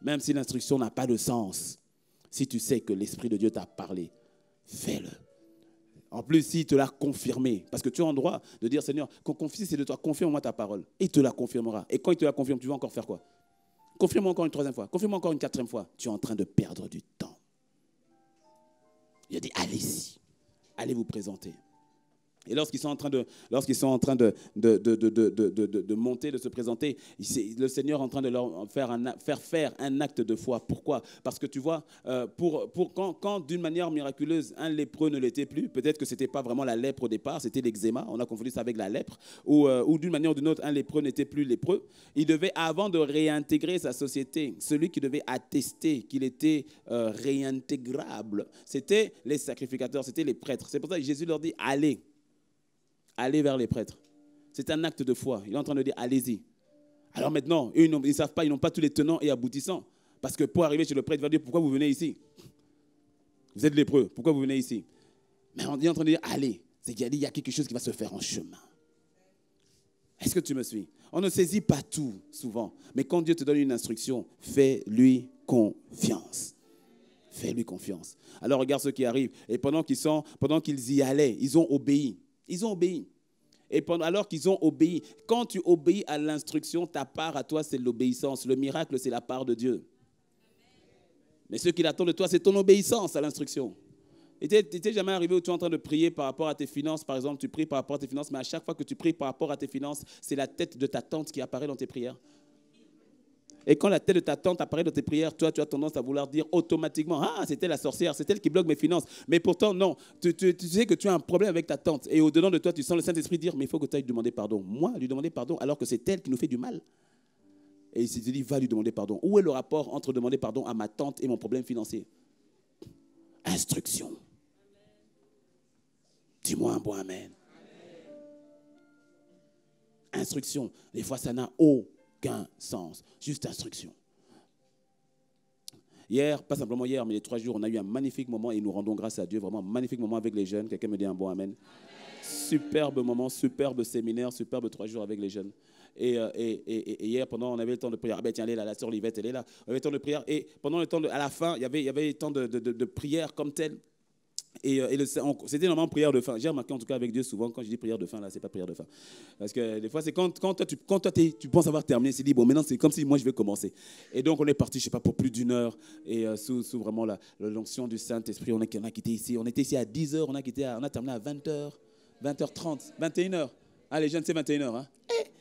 Même si l'instruction n'a pas de sens, si tu sais que l'Esprit de Dieu t'a parlé, fais-le. En plus, s'il te l'a confirmé, parce que tu as le droit de dire, Seigneur, si c'est de toi, confirme-moi ta parole. Et il te la confirmera. Et quand il te la confirme, tu vas encore faire quoi? Confirme-moi encore une troisième fois. Confirme-moi encore une quatrième fois. Tu es en train de perdre du temps. Il a dit, allez-y. Allez vous présenter. Et lorsqu'ils sont en train de monter, de se présenter, le Seigneur est en train de leur faire un acte de foi. Pourquoi? Parce que tu vois, quand d'une manière miraculeuse, un lépreux ne l'était plus, peut-être que ce n'était pas vraiment la lèpre au départ, c'était l'eczéma, on a confondu ça avec la lèpre, ou d'une manière ou d'une autre, un lépreux n'était plus lépreux. Il devait, avant de réintégrer sa société, celui qui devait attester qu'il était réintégrable, c'était les sacrificateurs, c'était les prêtres. C'est pour ça que Jésus leur dit, allez vers les prêtres. C'est un acte de foi. Il est en train de dire, allez-y. Alors maintenant, ils ne savent pas, ils n'ont pas tous les tenants et aboutissants. Parce que pour arriver chez le prêtre, il va dire, pourquoi vous venez ici? Vous êtes lépreux, pourquoi vous venez ici? Mais on est en train de dire, allez. C'est qu'il y a quelque chose qui va se faire en chemin. Est-ce que tu me suis? On ne saisit pas tout, souvent. Mais quand Dieu te donne une instruction, fais-lui confiance. Fais-lui confiance. Alors regarde ce qui arrive. Et pendant qu'ils y allaient, ils ont obéi. Ils ont obéi. Et alors qu'ils ont obéi, quand tu obéis à l'instruction, ta part à toi, c'est l'obéissance. Le miracle, c'est la part de Dieu. Mais ce qu'il attend de toi, c'est ton obéissance à l'instruction. Il t'est jamais arrivé où tu es en train de prier par rapport à tes finances, par exemple, tu pries par rapport à tes finances, mais à chaque fois que tu pries par rapport à tes finances, c'est la tête de ta tante qui apparaît dans tes prières. Et quand la tête de ta tante apparaît dans tes prières, toi, tu as tendance à vouloir dire automatiquement, ah, c'était la sorcière, c'est elle qui bloque mes finances. Mais pourtant, non, tu sais que tu as un problème avec ta tante. Et au-dedans de toi, tu sens le Saint-Esprit dire, mais il faut que tu ailles lui demander pardon. Moi, lui demander pardon, alors que c'est elle qui nous fait du mal. Et il s'est dit, va lui demander pardon. Où est le rapport entre demander pardon à ma tante et mon problème financier? Instruction. Dis-moi un bon amen. Instruction. Des fois, ça n'a aucun sens. Juste instruction. Hier, pas simplement hier, mais les 3 jours, on a eu un magnifique moment et nous rendons grâce à Dieu. Vraiment un magnifique moment avec les jeunes. Quelqu'un me dit un bon amen. Superbe moment, superbe séminaire, superbe 3 jours avec les jeunes. Et hier, on avait le temps de prière. Ah ben tiens, elle est là, la sœur Livette, elle est là. On avait le temps de prière. Et pendant le temps, à la fin, il y avait le temps de prière comme tel. Et c'était normalement prière de fin. J'ai remarqué en tout cas avec Dieu, souvent, quand je dis prière de fin, là, c'est pas prière de fin. Parce que des fois, c'est quand toi, tu penses avoir terminé, c'est dit, bon, maintenant, c'est comme si moi, je vais commencer. Et donc, on est parti, je ne sais pas, pour plus d'1 heure, et sous vraiment l'onction du Saint-Esprit. On a quitté ici. On était ici à 10 heures, on a terminé à 20 heures, 20h30, 21 heures. Ah, les jeunes, c'est 21 heures. Hein?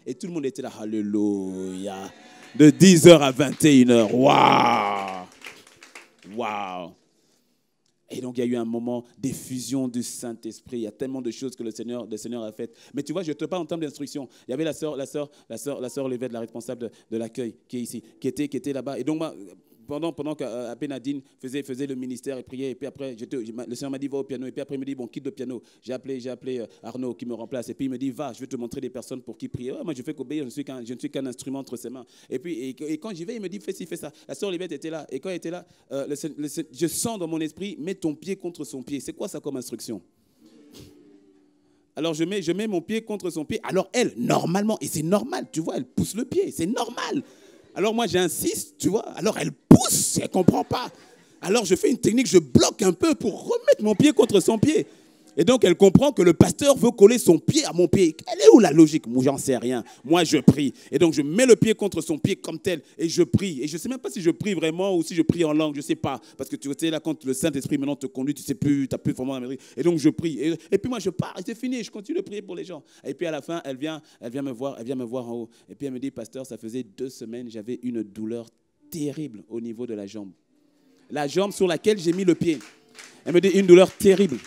Et tout le monde était là, alléluia. De 10 heures à 21 heures. Waouh! Waouh! Et donc, il y a eu un moment d'effusion du Saint-Esprit. Il y a tellement de choses que le Seigneur a faites. Mais tu vois, je ne te parle en termes d'instruction. Il y avait la sœur Lévette, la responsable de l'accueil, qui est ici, qui était là-bas. Et donc, moi, pendant qu'Apénadine faisait le ministère et priait, et puis après, le Seigneur m'a dit, va au piano. Et puis après, il me dit, bon, quitte le piano. J'ai appelé Arnaud qui me remplace. Et puis, il me dit, va, je vais te montrer des personnes pour qui prier. Ouais, moi, je fais qu'obéir, je ne suis qu'un instrument entre ses mains. Et puis, et quand j'y vais, il me dit, fais ci, fais ça. La sœur Lévette était là. Et quand elle était là, je sens dans mon esprit, mets ton pied contre son pied. C'est quoi ça comme instruction? Alors, je mets mon pied contre son pied. Alors, elle, normalement, et c'est normal, tu vois, elle pousse le pied, c'est normal. Alors, moi, j'insiste, tu vois. Alors, elle pousse, elle ne comprend pas. Alors, je fais une technique, je bloque un peu pour remettre mon pied contre son pied. Et donc, elle comprend que le pasteur veut coller son pied à mon pied. Elle est où la logique? Moi, j'en sais rien. Moi, je prie. Et donc, je mets le pied contre son pied comme tel et je prie. Et je ne sais même pas si je prie vraiment ou si je prie en langue. Je ne sais pas. Parce que tu sais, là, quand le Saint-Esprit maintenant te conduit, tu ne sais plus, tu n'as plus vraiment la maîtrise. Et donc, je prie. Et puis, moi, je pars et c'est fini. Je continue de prier pour les gens. Et puis, à la fin, elle vient me voir en haut. Et puis, elle me dit, pasteur, ça faisait 2 semaines, j'avais une douleur terrible au niveau de la jambe. La jambe sur laquelle j'ai mis le pied. Elle me dit, une douleur terrible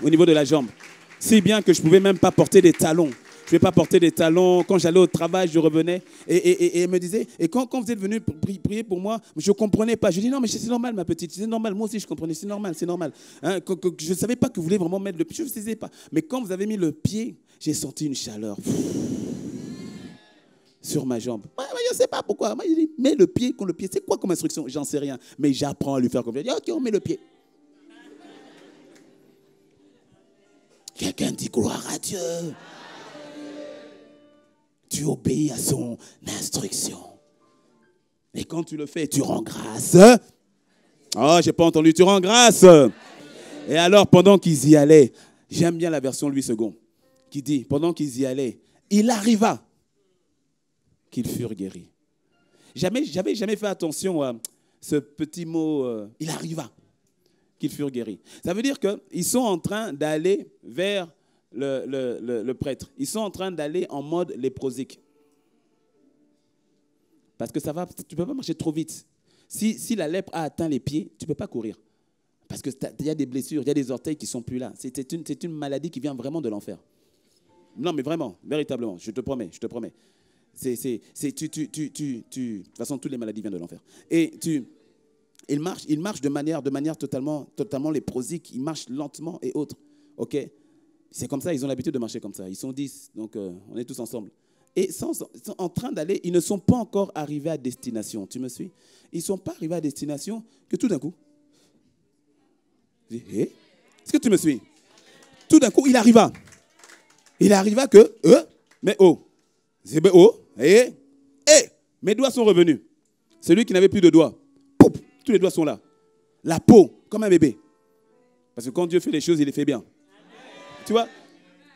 au niveau de la jambe. Si bien que je ne pouvais même pas porter des talons. Je ne pouvais pas porter des talons. Quand j'allais au travail, je revenais. Et elle me disait, et quand vous êtes venu prier pour moi, je ne comprenais pas. Je dis, non, mais c'est normal, ma petite. C'est normal. Moi aussi, je comprenais. C'est normal, c'est normal. Hein, je ne savais pas que vous voulez vraiment mettre le pied. Je ne sais pas. Mais quand vous avez mis le pied, j'ai senti une chaleur sur ma jambe. Ouais, je ne sais pas pourquoi. Moi, je dis, mets le pied contre le pied. C'est quoi comme instruction? J'en sais rien. Mais j'apprends à lui faire confiance. Je dis, ok, on met le pied. Quelqu'un dit gloire à Dieu. Tu obéis à son instruction. Et quand tu le fais, tu rends grâce. Oh, je n'ai pas entendu, tu rends grâce. Et alors, pendant qu'ils y allaient, j'aime bien la version Louis II, qui dit, pendant qu'ils y allaient, il arriva qu'ils furent guéris. J'avais jamais fait attention à ce petit mot, il arriva qu'ils furent guéris. Ça veut dire qu'ils sont en train d'aller vers le prêtre. Ils sont en train d'aller en mode léprosique. Parce que tu ne peux pas marcher trop vite. Si la lèpre a atteint les pieds, tu ne peux pas courir. Parce qu'il y a des blessures, il y a des orteils qui ne sont plus là. C'est une maladie qui vient vraiment de l'enfer. Non, mais vraiment, véritablement, je te promets. De toute façon, toutes les maladies viennent de l'enfer. Et il marche de manière totalement léprosique. Il marche lentement et autres. Ok? C'est comme ça, ils ont l'habitude de marcher comme ça. Ils sont 10, donc on est tous ensemble. Et ils sont en train d'aller, ils ne sont pas encore arrivés à destination. Tu me suis? Ils ne sont pas arrivés à destination que tout d'un coup. Est-ce que tu me suis? Tout d'un coup, il arriva que, mais mes doigts sont revenus. Celui qui n'avait plus de doigts, pouf, tous les doigts sont là. La peau, comme un bébé. Parce que quand Dieu fait les choses, il les fait bien. Amen. Tu vois?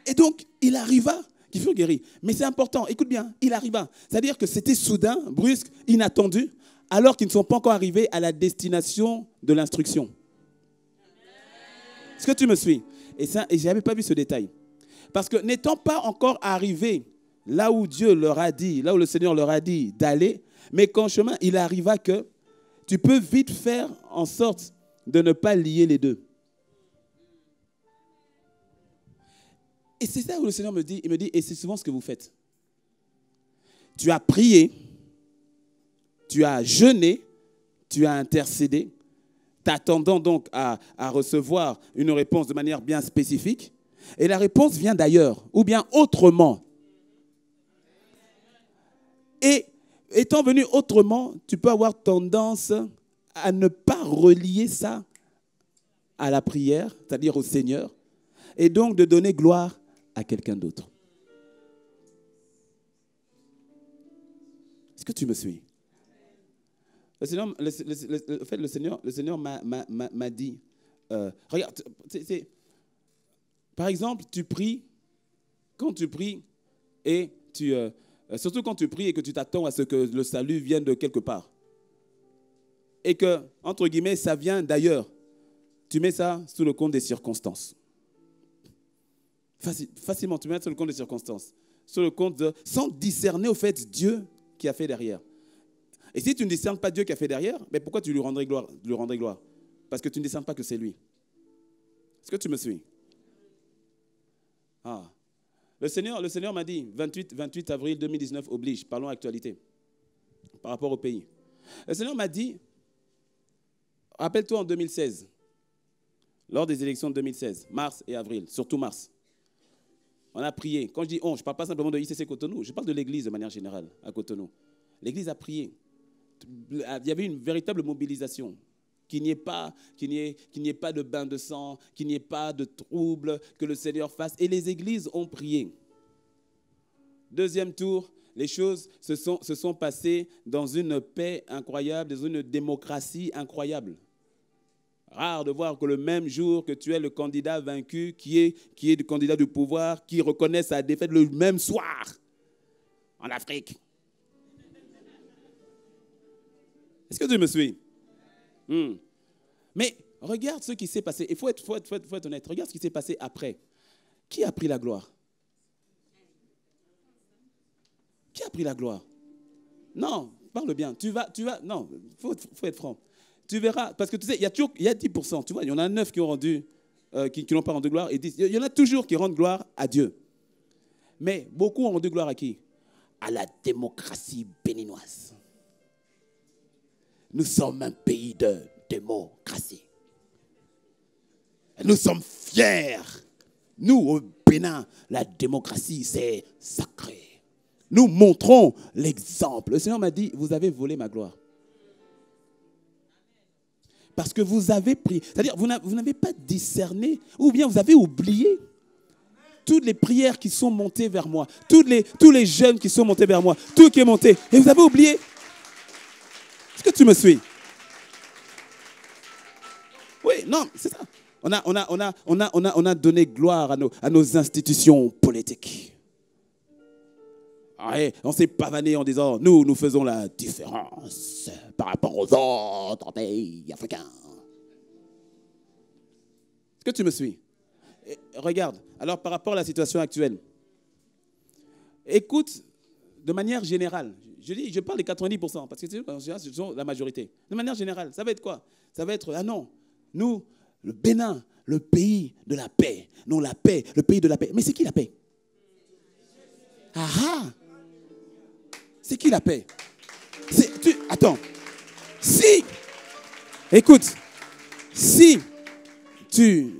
Et donc, il arriva qu'ils furent guéris. Mais c'est important, écoute bien, il arriva. C'est-à-dire que c'était soudain, brusque, inattendu, alors qu'ils ne sont pas encore arrivés à la destination de l'instruction. Est-ce que tu me suis? Et je n'avais pas vu ce détail. Parce que n'étant pas encore arrivés là où Dieu leur a dit, là où le Seigneur leur a dit d'aller, mais qu'en chemin, il arriva que tu peux vite faire en sorte de ne pas lier les deux. Et c'est ça où le Seigneur me dit, et c'est souvent ce que vous faites. Tu as prié, tu as jeûné, tu as intercédé, t'attendant donc à recevoir une réponse de manière bien spécifique, et la réponse vient d'ailleurs, ou bien autrement. Et étant venu autrement, tu peux avoir tendance à ne pas relier ça à la prière, c'est-à-dire au Seigneur, et donc de donner gloire à quelqu'un d'autre. Est-ce que tu me suis? Le Seigneur m'a dit, regarde, par exemple, tu pries, quand tu pries, et surtout quand tu pries et que tu t'attends à ce que le salut vienne de quelque part, et que, entre guillemets, ça vient d'ailleurs, tu mets ça sous le compte des circonstances. Facilement, tu mets ça sous le compte des circonstances, sous le compte sans discerner au fait Dieu qui a fait derrière. Et si tu ne discernes pas Dieu qui a fait derrière, mais pourquoi tu lui rendrais gloire? Parce que tu ne discernes pas que c'est lui. Est-ce que tu me suis? Ah. Le Seigneur m'a dit, 28 avril 2019 oblige, parlons actualité, par rapport au pays. Le Seigneur m'a dit, rappelle-toi en 2016, lors des élections de 2016, mars et avril, surtout mars, on a prié. Quand je dis on, je ne parle pas simplement de ICC Cotonou, je parle de l'Église de manière générale à Cotonou. L'Église a prié. Il y avait une véritable mobilisation. Qu'il n'y ait pas de bain de sang, qu'il n'y ait pas de trouble, que le Seigneur fasse. Et les églises ont prié. Deuxième tour, les choses se sont passées dans une paix incroyable, dans une démocratie incroyable. Rare de voir que le même jour que tu es le candidat vaincu, qui est le candidat du pouvoir, qui reconnaît sa défaite le même soir en Afrique. Est-ce que tu me suis? Mais regarde ce qui s'est passé. Il faut être honnête. Regarde ce qui s'est passé après. Qui a pris la gloire? Qui a pris la gloire? Non, parle bien. Non, faut être franc. Tu verras, parce que tu sais, il y a 10%, tu vois, il y en a 9 qui ont rendu, qui n'ont pas rendu gloire, et 10. Il y en a toujours qui rendent gloire à Dieu. Mais beaucoup ont rendu gloire à qui? À la démocratie béninoise. Nous sommes un pays de démocratie. Nous sommes fiers. Nous, au Bénin, la démocratie, c'est sacré. Nous montrons l'exemple. Le Seigneur m'a dit, vous avez volé ma gloire. Parce que vous avez pris, c'est-à-dire vous n'avez pas discerné, ou bien vous avez oublié toutes les prières qui sont montées vers moi, tous les jeunes qui sont montés vers moi, tout qui est monté, et vous avez oublié. Est-ce que tu me suis? Oui, non, c'est ça. On a donné gloire à nos institutions politiques. Ouais, on s'est pavané en disant, nous faisons la différence par rapport aux autres pays africains. Est-ce que tu me suis? Regarde, alors par rapport à la situation actuelle, écoute de manière générale. Je parle des 90%, parce que ce sont la majorité. De manière générale, ça va être quoi? Ça va être, ah non, nous, le Bénin, le pays de la paix. Non, la paix, le pays de la paix. Mais c'est qui la paix? Ah ah! C'est qui la paix? Attends. Écoute, si tu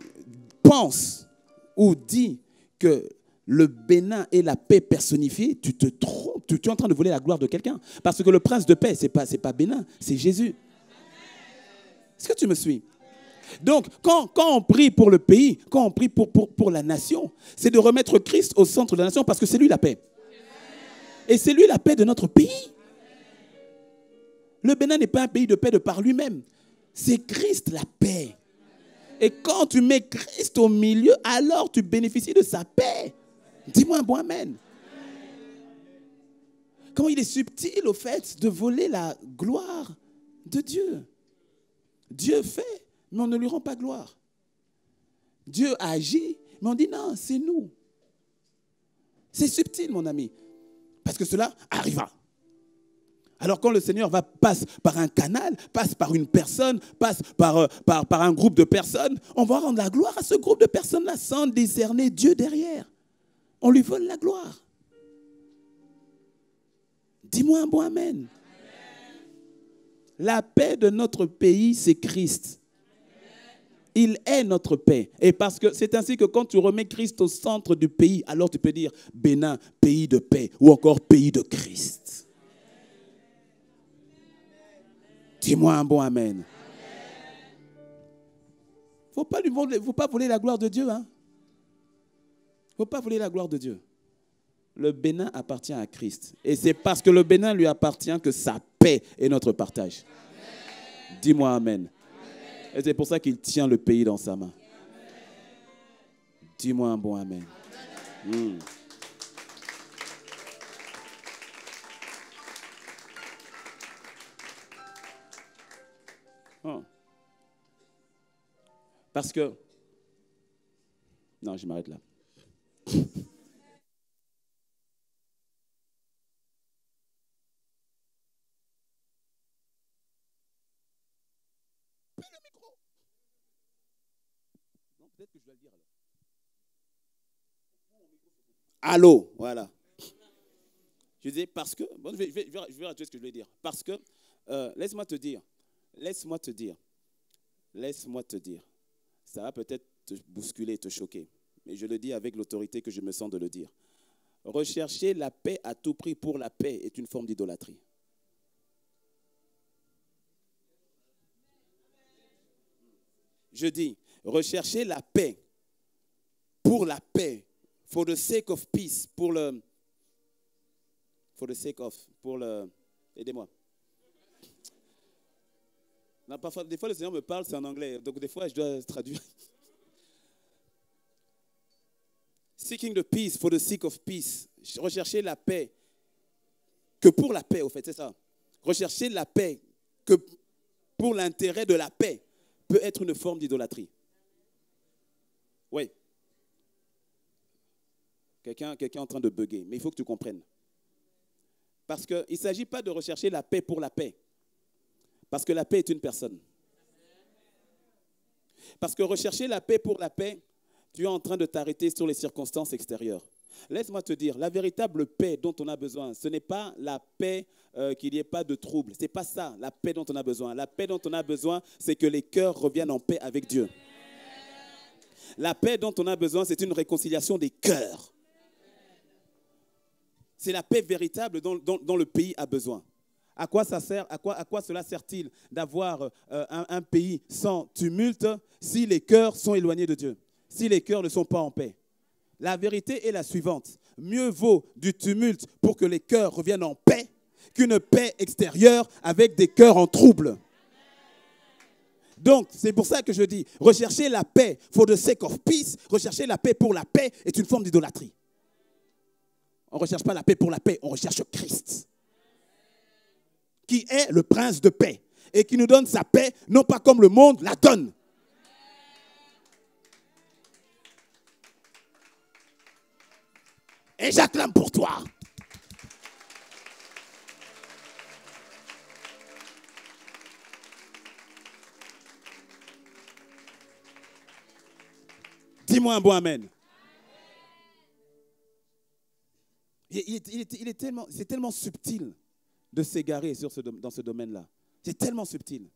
penses ou dis que le Bénin est la paix personnifiée, tu te trompes. Tu es en train de voler la gloire de quelqu'un. Parce que le prince de paix, ce n'est pas Bénin, c'est Jésus. Est-ce que tu me suis? Donc, quand on prie pour le pays, quand on prie pour la nation, c'est de remettre Christ au centre de la nation parce que c'est lui la paix. Et c'est lui la paix de notre pays. Le Bénin n'est pas un pays de paix de par lui-même. C'est Christ la paix. Et quand tu mets Christ au milieu, alors tu bénéficies de sa paix. Dis-moi un bon amen. Comment il est subtil au fait de voler la gloire de Dieu. Dieu fait, mais on ne lui rend pas gloire. Dieu agit, mais on dit non, c'est nous. C'est subtil, mon ami. Parce que cela arriva. Alors quand le Seigneur passe par un canal, passe par une personne, passe par un groupe de personnes, on va rendre la gloire à ce groupe de personnes-là sans discerner Dieu derrière. On lui vole la gloire. Dis-moi un bon amen. La paix de notre pays, c'est Christ. Il est notre paix. Et parce que c'est ainsi que quand tu remets Christ au centre du pays, alors tu peux dire Bénin, pays de paix, ou encore pays de Christ. Dis-moi un bon amen. Faut pas voler la gloire de Dieu. Hein? Faut pas voler la gloire de Dieu. Le Bénin appartient à Christ. Et c'est parce que le Bénin lui appartient que sa paix est notre partage. Amen. Dis-moi amen. Amen. Et c'est pour ça qu'il tient le pays dans sa main. Amen. Dis-moi un bon amen. Amen. Oh. Parce que... Non, je m'arrête là. Peut-être que je dois le dire alors. Allô, voilà. Je disais parce que, bon, je vais rajouter ce que je voulais dire. Parce que, laisse-moi te dire, ça va peut-être te bousculer, te choquer, mais je le dis avec l'autorité que je me sens de le dire. Rechercher la paix à tout prix pour la paix est une forme d'idolâtrie. Je dis, rechercher la paix pour la paix, for the sake of peace, aidez-moi. Non, parfois, des fois, le Seigneur me parle, c'est en anglais, donc des fois, je dois traduire. Seeking the peace for the sake of peace. Rechercher la paix que pour la paix, au fait, c'est ça. Rechercher la paix que pour l'intérêt de la paix peut être une forme d'idolâtrie. Oui. Quelqu'un est en train de bugger, mais il faut que tu comprennes. Parce qu'il ne s'agit pas de rechercher la paix pour la paix. Parce que la paix est une personne. Parce que rechercher la paix pour la paix, tu es en train de t'arrêter sur les circonstances extérieures. Laisse-moi te dire, la véritable paix dont on a besoin, ce n'est pas la paix qu'il n'y ait pas de trouble. Ce n'est pas ça, la paix dont on a besoin. La paix dont on a besoin, c'est que les cœurs reviennent en paix avec Dieu. La paix dont on a besoin, c'est une réconciliation des cœurs. C'est la paix véritable dont le pays a besoin. À quoi ça sert, à quoi cela sert-il d'avoir un pays sans tumulte si les cœurs sont éloignés de Dieu, si les cœurs ne sont pas en paix? La vérité est la suivante. Mieux vaut du tumulte pour que les cœurs reviennent en paix qu'une paix extérieure avec des cœurs en trouble. Donc, c'est pour ça que je dis, rechercher la paix for the sake of peace, rechercher la paix pour la paix est une forme d'idolâtrie. On ne recherche pas la paix pour la paix, on recherche Christ, qui est le prince de paix et qui nous donne sa paix, non pas comme le monde la donne. Et j'acclame pour toi. Dis-moi un bon amen. C'est tellement subtil de s'égarer dans ce domaine-là. C'est tellement subtil.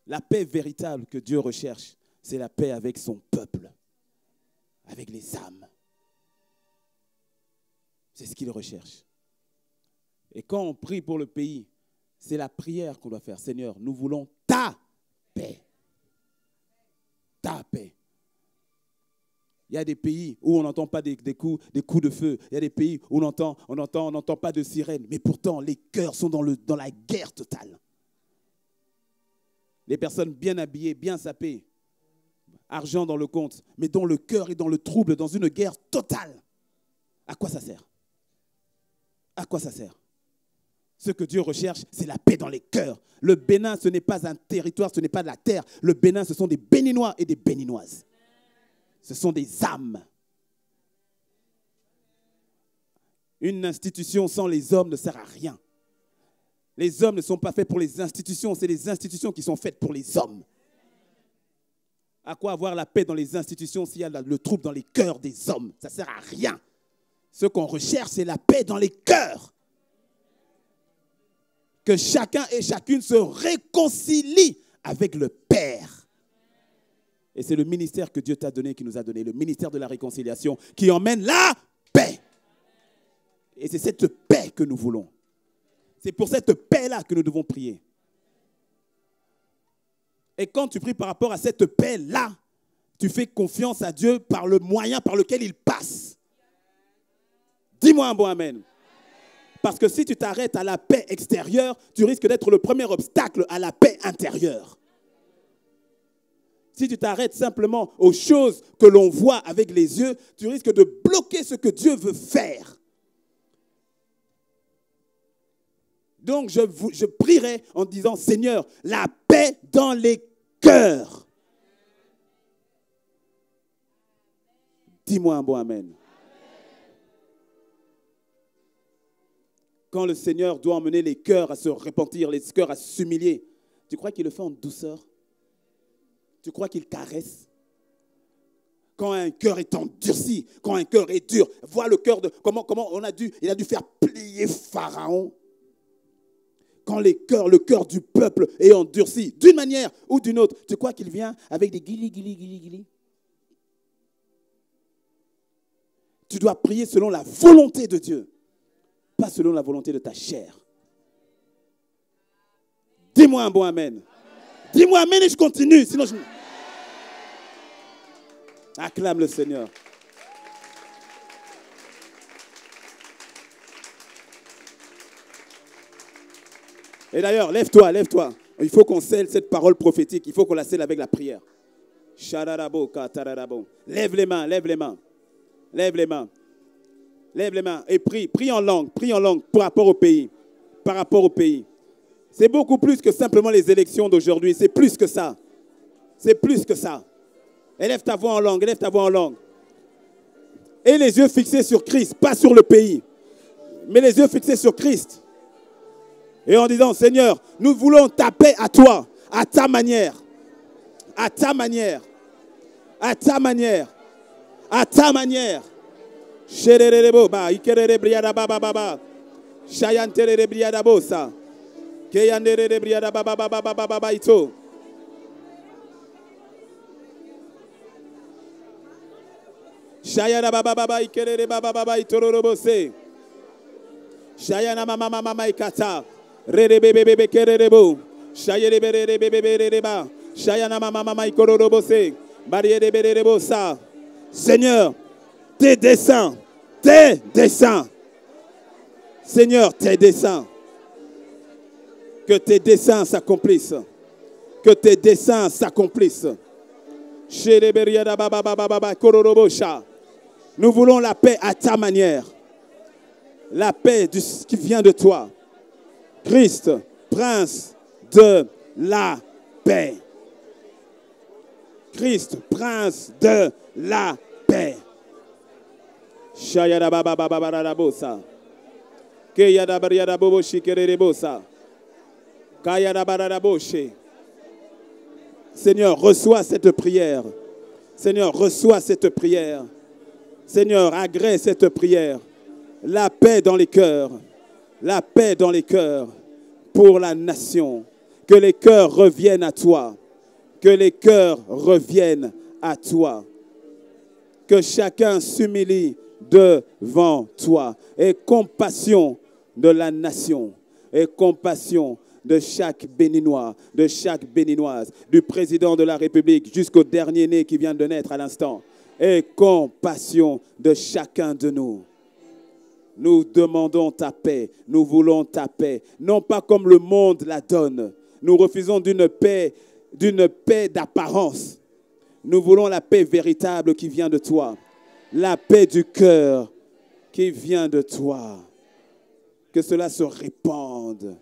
La paix véritable que Dieu recherche, c'est la paix avec son peuple, avec les âmes. C'est ce qu'il recherche. Et quand on prie pour le pays, c'est la prière qu'on doit faire. Seigneur, nous voulons ta paix. Ta paix. Il y a des pays où on n'entend pas des coups de feu. Il y a des pays où on n'entend pas de sirène. Mais pourtant, les cœurs sont dans la guerre totale. Les personnes bien habillées, bien sapées, argent dans le compte, mais dont le cœur est dans le trouble, dans une guerre totale. À quoi ça sert? À quoi ça sert? Ce que Dieu recherche, c'est la paix dans les cœurs. Le Bénin, ce n'est pas un territoire, ce n'est pas de la terre. Le Bénin, ce sont des Béninois et des Béninoises. Ce sont des âmes. Une institution sans les hommes ne sert à rien. Les hommes ne sont pas faits pour les institutions, c'est les institutions qui sont faites pour les hommes. À quoi avoir la paix dans les institutions s'il y a le trouble dans les cœurs des hommes? Ça ne sert à rien. Ce qu'on recherche, c'est la paix dans les cœurs. Que chacun et chacune se réconcilie avec le Père. Et c'est le ministère que Dieu t'a donné, qui nous a donné, le ministère de la réconciliation, qui emmène la paix. Et c'est cette paix que nous voulons. C'est pour cette paix-là que nous devons prier. Et quand tu pries par rapport à cette paix-là, tu fais confiance à Dieu par le moyen par lequel il passe. Dis-moi un bon amen. Parce que si tu t'arrêtes à la paix extérieure, tu risques d'être le premier obstacle à la paix intérieure. Si tu t'arrêtes simplement aux choses que l'on voit avec les yeux, tu risques de bloquer ce que Dieu veut faire. Donc, je prierai en disant, Seigneur, la paix dans les cœurs. Dis-moi un bon amen. Quand le Seigneur doit emmener les cœurs à se repentir, les cœurs à s'humilier, tu crois qu'il le fait en douceur? Tu crois qu'il caresse? Quand un cœur est endurci, quand un cœur est dur, vois le cœur de comment il a dû faire plier Pharaon. Quand le cœur du peuple est endurci, d'une manière ou d'une autre, tu crois qu'il vient avec des guili. Tu dois prier selon la volonté de Dieu, pas selon la volonté de ta chair. Dis-moi un bon amen. Dis-moi amen et je continue, sinon je... Acclame le Seigneur. Et d'ailleurs, lève-toi. Il faut qu'on scelle cette parole prophétique. Il faut qu'on la scelle avec la prière. Lève les mains. Et prie en langue par rapport au pays. C'est beaucoup plus que simplement les élections d'aujourd'hui. C'est plus que ça. Élève ta voix en langue. Et les yeux fixés sur Christ, pas sur le pays. Mais les yeux fixés sur Christ. Et en disant, Seigneur, nous voulons ta paix à toi, à ta manière. Seigneur, tes desseins. Seigneur, tes desseins. Que tes desseins s'accomplissent. Nous voulons la paix à ta manière. La paix qui vient de toi. Christ, Prince de la paix. Christ, Prince de la paix. Shayadababababarabosa. Keyadabariyadaboboshikeredebosa. Kayadabaraboshe. Seigneur, reçois cette prière. Seigneur, reçois cette prière. Seigneur, agrée cette prière. La paix dans les cœurs. La paix dans les cœurs pour la nation. Que les cœurs reviennent à toi. Que les cœurs reviennent à toi. Que chacun s'humilie devant toi. Et compassion de la nation. Et compassion de chaque Béninois, de chaque Béninoise, du président de la République jusqu'au dernier né qui vient de naître à l'instant. Et compassion de chacun de nous. Nous demandons ta paix, nous voulons ta paix, non pas comme le monde la donne. Nous refusons d'une paix d'apparence. Nous voulons la paix véritable qui vient de toi. La paix du cœur qui vient de toi. Que cela se répande.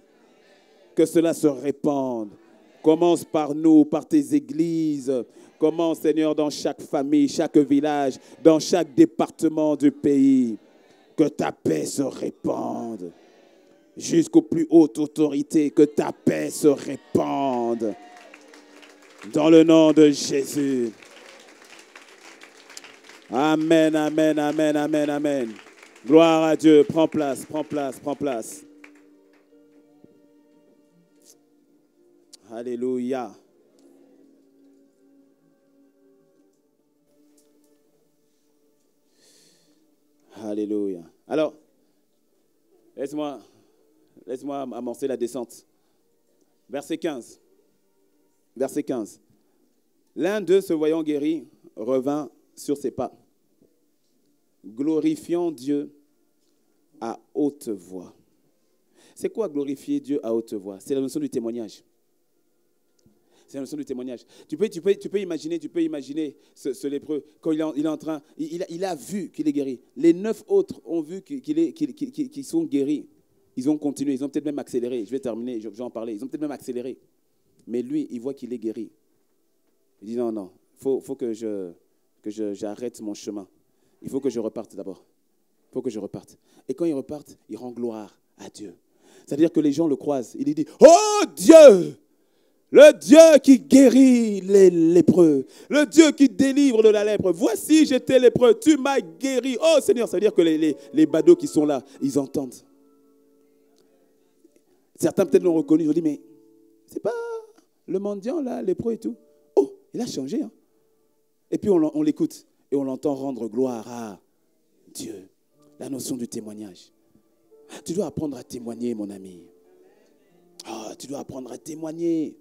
Que cela se répande. Commence par nous, par tes églises. Commence, Seigneur, dans chaque famille, chaque village, dans chaque département du pays. Que ta paix se répande. Jusqu'aux plus hautes autorités, que ta paix se répande. Dans le nom de Jésus. Amen, amen, amen, amen, amen. Gloire à Dieu. Prends place, prends place, prends place. Alléluia. Alléluia. Alors, laisse-moi amorcer la descente. Verset 15. Verset 15. L'un d'eux, se voyant guéri, revint sur ses pas, glorifiant Dieu à haute voix. C'est quoi glorifier Dieu à haute voix? C'est la notion du témoignage. C'est la notion du témoignage. Tu peux imaginer ce lépreux, quand il est en train, il a vu qu'il est guéri. Les 9 autres ont vu qu'ils sont guéris. Ils ont continué, ils ont peut-être même accéléré. Je vais terminer, je vais en parler. Ils ont peut-être même accéléré. Mais lui, il voit qu'il est guéri. Il dit non, faut que j'arrête mon chemin. Il faut que je reparte d'abord. Il faut que je reparte. Et quand il reparte, il rend gloire à Dieu. C'est-à-dire que les gens le croisent. Il dit, oh Dieu! Le Dieu qui guérit les lépreux. Le Dieu qui délivre de la lèpre. Voici, j'étais lépreux. Tu m'as guéri. Oh Seigneur, ça veut dire que les badauds qui sont là, ils entendent. Certains peut-être l'ont reconnu. Ils ont dit, mais c'est pas le mendiant là, lépreux et tout. Oh, il a changé. Hein? Et puis on l'écoute. Et on l'entend rendre gloire à Dieu. La notion du témoignage. Tu dois apprendre à témoigner, mon ami. Oh, tu dois apprendre à témoigner.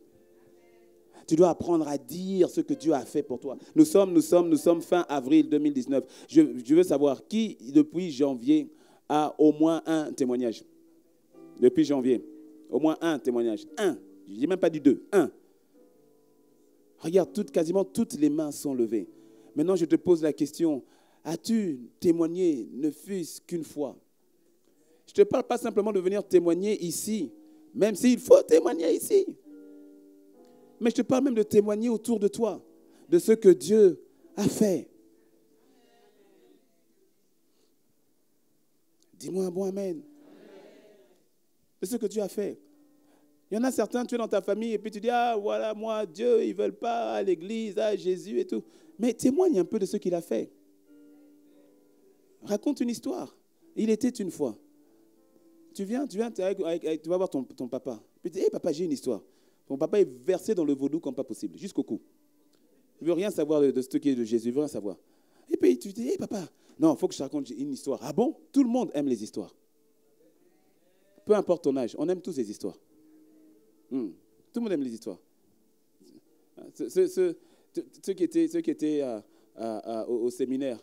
Tu dois apprendre à dire ce que Dieu a fait pour toi. Nous sommes fin avril 2019. Je veux savoir qui, depuis janvier, a au moins un témoignage. Depuis janvier, au moins un témoignage. Un. Je ne dis même pas du 2. Un. Regarde, quasiment toutes les mains sont levées. Maintenant, je te pose la question. As-tu témoigné, ne fût-ce qu'une fois? Je ne te parle pas simplement de venir témoigner ici, même s'il faut témoigner ici. Mais je te parle même de témoigner autour de toi, de ce que Dieu a fait. Dis-moi un bon amen. De ce que Dieu a fait. Il y en a certains, tu es dans ta famille et puis tu dis, ah voilà, moi, Dieu, ils ne veulent pas à l'église, à Jésus et tout. Mais témoigne un peu de ce qu'il a fait. Raconte une histoire. Il était une fois. Tu vas voir ton papa. Puis tu dis, hé papa, j'ai une histoire. Ton papa est versé dans le vaudou comme pas possible, jusqu'au cou. Il ne veut rien savoir de ce qui est de Jésus, il ne veut rien savoir. Et puis tu dis, hé papa, non, il faut que je te raconte une histoire. Ah bon? Tout le monde aime les histoires. Peu importe ton âge, on aime tous les histoires. Tout le monde aime les histoires. Ceux qui étaient au séminaire,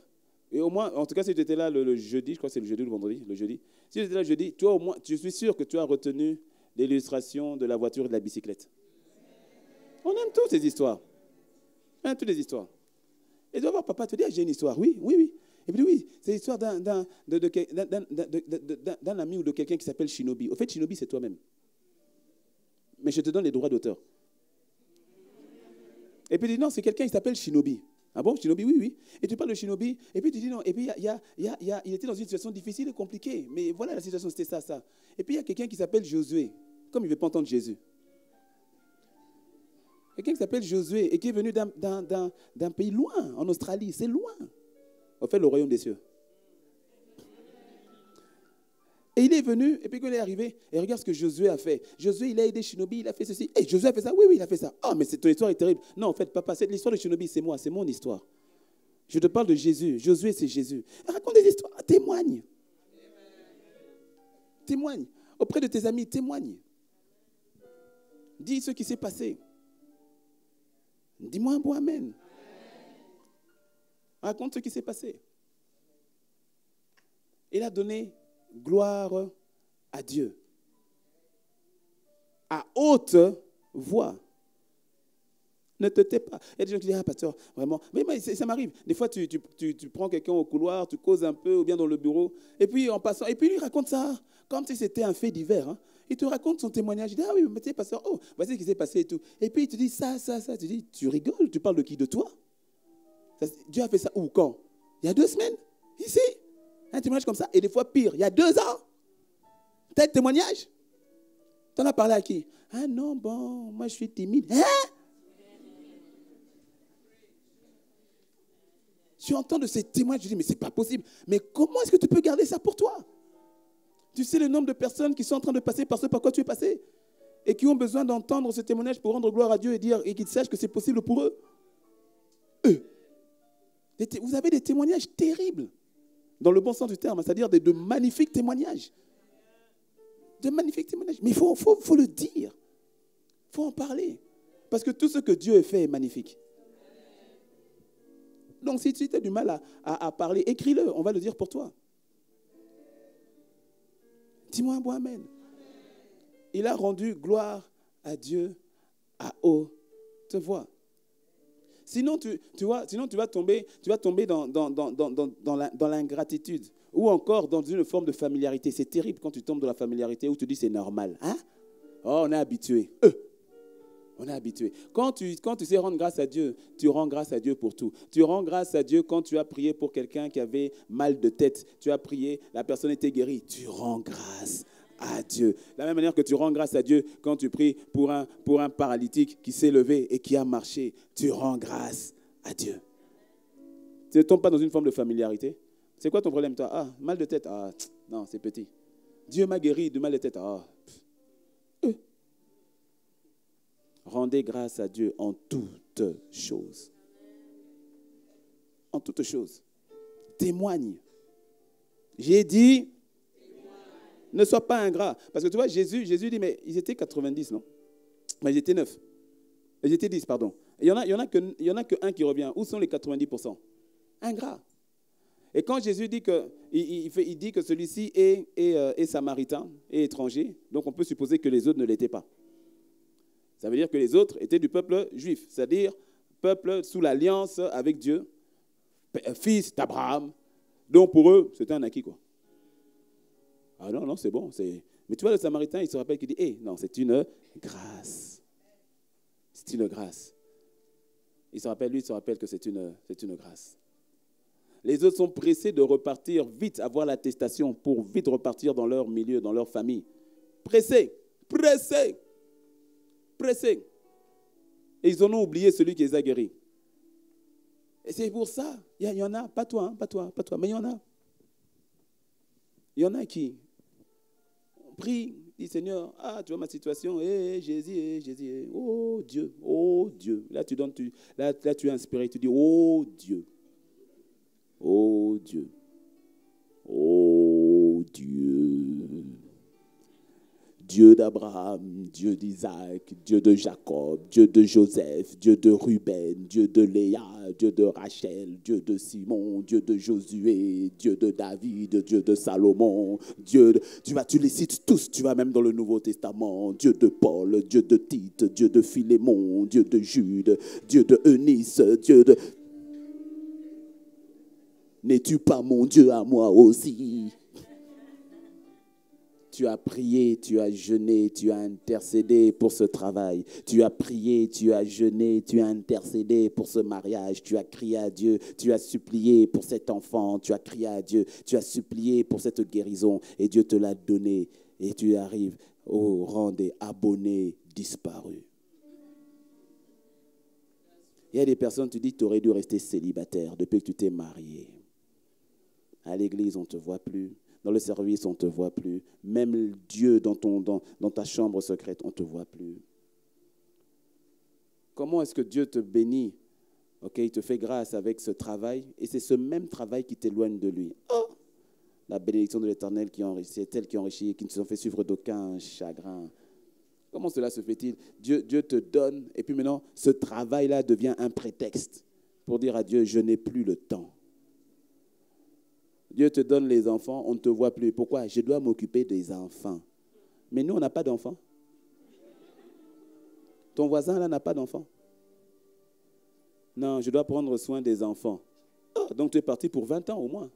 et au moins, en tout cas, si tu étais là le jeudi, je crois que c'est le jeudi ou le vendredi, le jeudi. Si tu étais là le jeudi, toi au moins, je suis sûr que tu as retenu l'illustration de la voiture et de la bicyclette. On aime toutes ces histoires. On aime toutes les histoires. Et tu vas voir, papa te dit, ah, j'ai une histoire. Oui. Et puis oui, c'est l'histoire d'un ami ou de quelqu'un qui s'appelle Shinobi. Au fait, Shinobi, c'est toi-même. Mais je te donne les droits d'auteur. Et puis il dit, non, c'est quelqu'un qui s'appelle Shinobi. Ah bon, Shinobi, oui, oui. Et tu parles de Shinobi, et puis tu dis non, et puis il était dans une situation difficile et compliquée. Mais voilà, la situation, c'était ça, ça. Et puis il y a quelqu'un qui s'appelle Josué, comme il ne veut pas entendre Jésus. Quelqu'un qui s'appelle Josué et qui est venu d'un pays loin, en Australie. C'est loin. On fait le royaume des cieux. Et il est venu, et puis quand il est arrivé, et regarde ce que Josué a fait. Josué, il a aidé Shinobi, il a fait ceci. Et Josué a fait ça. Oui, oui, il a fait ça. Ah, mais ton histoire est terrible. Non, en fait, papa, l'histoire de Shinobi, c'est moi, c'est mon histoire. Je te parle de Jésus. Josué, c'est Jésus. Raconte des histoires, témoigne. Témoigne. Auprès de tes amis, témoigne. Dis ce qui s'est passé. Dis-moi un bon amen. Raconte ce qui s'est passé. Il a donné gloire à Dieu. À haute voix. Ne te tais pas. Il y a des gens qui disent, ah pasteur, vraiment. Mais ça m'arrive. Des fois, tu prends quelqu'un au couloir, tu causes un peu, ou bien dans le bureau, et puis en passant, et puis lui raconte ça, comme si c'était un fait divers. Hein. Il te raconte son témoignage. Il dit, ah oui, mais tu sais, pasteur, oh, voici ce qui s'est passé et tout. Et puis il te dit ça. Tu dis, tu rigoles, tu parles de qui? De toi? Dieu a fait ça où? Quand? Il y a 2 semaines? Ici? Un témoignage comme ça. Et des fois pire, il y a 2 ans. T'as un témoignage? T'en as parlé à qui? Ah non, bon, moi je suis timide. Hein? Tu entends de ces témoignages, je dis, mais c'est pas possible. Mais comment est-ce que tu peux garder ça pour toi? Tu sais le nombre de personnes qui sont en train de passer par ce par quoi tu es passé et qui ont besoin d'entendre ce témoignage pour rendre gloire à Dieu et qu'ils sachent que c'est possible pour eux. Vous avez des témoignages terribles, dans le bon sens du terme, c'est-à-dire de magnifiques témoignages. De magnifiques témoignages. Mais il faut le dire. Il faut en parler. Parce que tout ce que Dieu a fait est magnifique. Donc si tu as du mal à parler, écris-le, on va le dire pour toi. Dis-moi un bon amen. Il a rendu gloire à Dieu à haute voix. Sinon, tu vas tomber dans l'ingratitude ou encore dans une forme de familiarité. C'est terrible quand tu tombes dans la familiarité où tu dis c'est normal. Hein? Oh, on est habitué. On est habitué. Quand tu sais rendre grâce à Dieu, tu rends grâce à Dieu pour tout. Tu rends grâce à Dieu quand tu as prié pour quelqu'un qui avait mal de tête. Tu as prié, la personne était guérie. Tu rends grâce à Dieu. De la même manière que tu rends grâce à Dieu quand tu pries pour un paralytique qui s'est levé et qui a marché. Tu rends grâce à Dieu. Tu ne tombes pas dans une forme de familiarité. C'est quoi ton problème, toi? Ah, mal de tête. Ah, non, c'est petit. Dieu m'a guéri de mal de tête. Ah, rendez grâce à Dieu en toutes choses. En toutes choses. Témoigne. J'ai dit, ne sois pas ingrat. Parce que tu vois, Jésus dit, mais ils étaient 90, non? Mais ils étaient 9. Ils étaient 10, pardon. Il n'y en a que un qui revient. Où sont les 90%? Ingrat. Et quand Jésus dit il dit que celui-ci est samaritain, est étranger, donc on peut supposer que les autres ne l'étaient pas. Ça veut dire que les autres étaient du peuple juif, c'est-à-dire peuple sous l'alliance avec Dieu, fils d'Abraham. Donc pour eux, c'était un acquis, quoi. Ah non, c'est bon. Mais tu vois, le Samaritain, il se rappelle qu'il dit, non, c'est une grâce. C'est une grâce. Il se rappelle que c'est une grâce. Les autres sont pressés de repartir vite, avoir l'attestation pour vite repartir dans leur milieu, dans leur famille. Pressés. Et ils en ont oublié celui qui les a guéris. Et c'est pour ça, il y en a, pas toi, mais il y en a. Il y en a qui prient, disent Seigneur, tu vois ma situation, Jésus, oh Dieu. Là tu es inspiré, tu dis, oh Dieu. Dieu d'Abraham, Dieu d'Isaac, Dieu de Jacob, Dieu de Joseph, Dieu de Ruben, Dieu de Léa, Dieu de Rachel, Dieu de Simon, Dieu de Josué, Dieu de David, Dieu de Salomon, tu les cites tous, tu vas même dans le Nouveau Testament, Dieu de Paul, Dieu de Tite, Dieu de Philémon, Dieu de Jude, Dieu de Eunice, Dieu de... N'es-tu pas mon Dieu à moi aussi? Tu as prié, tu as jeûné, tu as intercédé pour ce travail. Tu as prié, tu as jeûné, tu as intercédé pour ce mariage. Tu as crié à Dieu, tu as supplié pour cet enfant. Tu as crié à Dieu, tu as supplié pour cette guérison. Et Dieu te l'a donné. Et tu arrives au rang des abonnés disparus. Il y a des personnes, tu dis, tu aurais dû rester célibataire depuis que tu t'es marié. À l'église, on ne te voit plus. Dans le service, on ne te voit plus. Même Dieu dans ta chambre secrète, on ne te voit plus. Comment est-ce que Dieu te bénit? Ok, il te fait grâce avec ce travail. Et c'est ce même travail qui t'éloigne de lui. Oh! La bénédiction de l'Éternel qui enrichit, c'est elle qui enrichit, qui ne se fait suivre d'aucun chagrin. Comment cela se fait-il? Dieu te donne, et puis maintenant, ce travail-là devient un prétexte pour dire à Dieu, je n'ai plus le temps. Dieu te donne les enfants, on ne te voit plus. Pourquoi? Je dois m'occuper des enfants. Mais nous, on n'a pas d'enfants. Ton voisin, là, n'a pas d'enfants. Non, je dois prendre soin des enfants. Oh, donc tu es parti pour 20 ans au moins.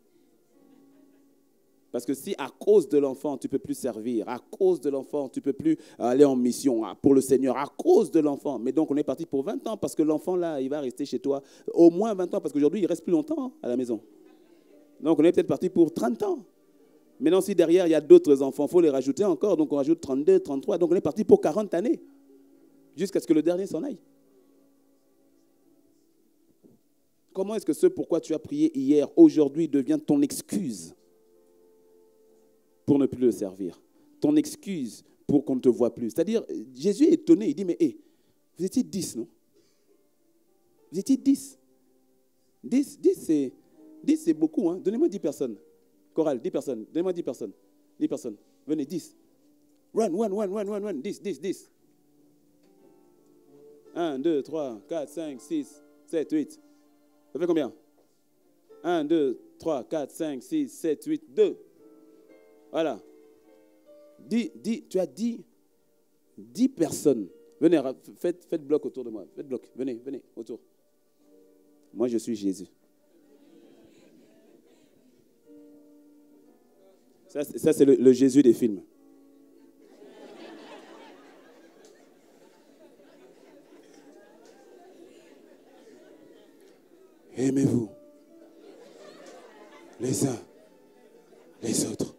Parce que si à cause de l'enfant, tu ne peux plus servir, à cause de l'enfant, tu ne peux plus aller en mission pour le Seigneur, à cause de l'enfant. Mais donc, on est parti pour 20 ans parce que l'enfant, là, il va rester chez toi au moins 20 ans parce qu'aujourd'hui, il ne reste plus longtemps à la maison. Donc, on est peut-être parti pour 30 ans. Maintenant, si derrière, il y a d'autres enfants, il faut les rajouter encore. Donc, on rajoute 32, 33. Donc, on est parti pour 40 années jusqu'à ce que le dernier s'en aille. Comment est-ce que ce pourquoi tu as prié hier, aujourd'hui, devient ton excuse pour ne plus le servir? Ton excuse pour qu'on ne te voit plus. C'est-à-dire, Jésus est étonné. Il dit, mais vous étiez 10, non? Vous étiez 10. 10, c'est beaucoup. Hein? Donnez-moi 10 personnes. Chorale, 10 personnes. Donnez-moi 10 personnes. 10 personnes. Venez, 10. Run. 10. 1, 2, 3, 4, 5, 6, 7, 8. Ça fait combien? 1, 2, 3, 4, 5, 6, 7, 8, 2. Voilà. Tu as dit 10 personnes. Venez, faites bloc autour de moi. Faites bloc. Venez, autour. Moi, je suis Jésus. Ça c'est le Jésus des films. Aimez-vous les uns les autres.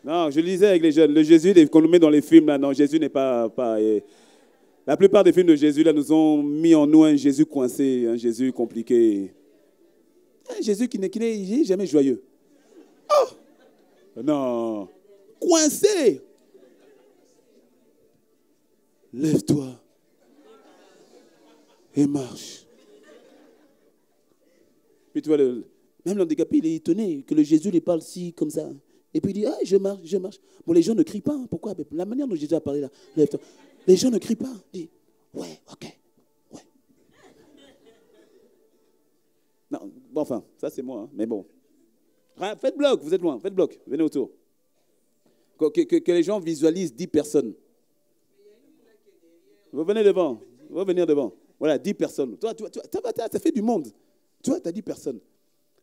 Non, je lisais avec les jeunes. Le Jésus qu'on nous met dans les films, là, non, Jésus n'est pas la plupart des films de Jésus, là, nous ont mis en nous un Jésus coincé, un Jésus compliqué. Un Jésus qui n'est jamais joyeux. Oh! Non. Coincé. Lève-toi et marche. Puis tu vois, même l'handicapé, il est étonné que le Jésus lui parle si comme ça. Et puis il dit, je marche. Bon, les gens ne crient pas. Pourquoi? La manière dont Jésus a parlé là, lève-toi. Les gens ne crient pas. Il dit, ouais, ok, ouais. Non, bon, enfin, ça c'est moi, hein, mais bon. Faites bloc, vous êtes loin, faites bloc, venez autour. Que les gens visualisent 10 personnes. Vous venez devant, vous venez venir devant. Voilà, 10 personnes. Toi, ça fait du monde. Toi, tu as 10 personnes.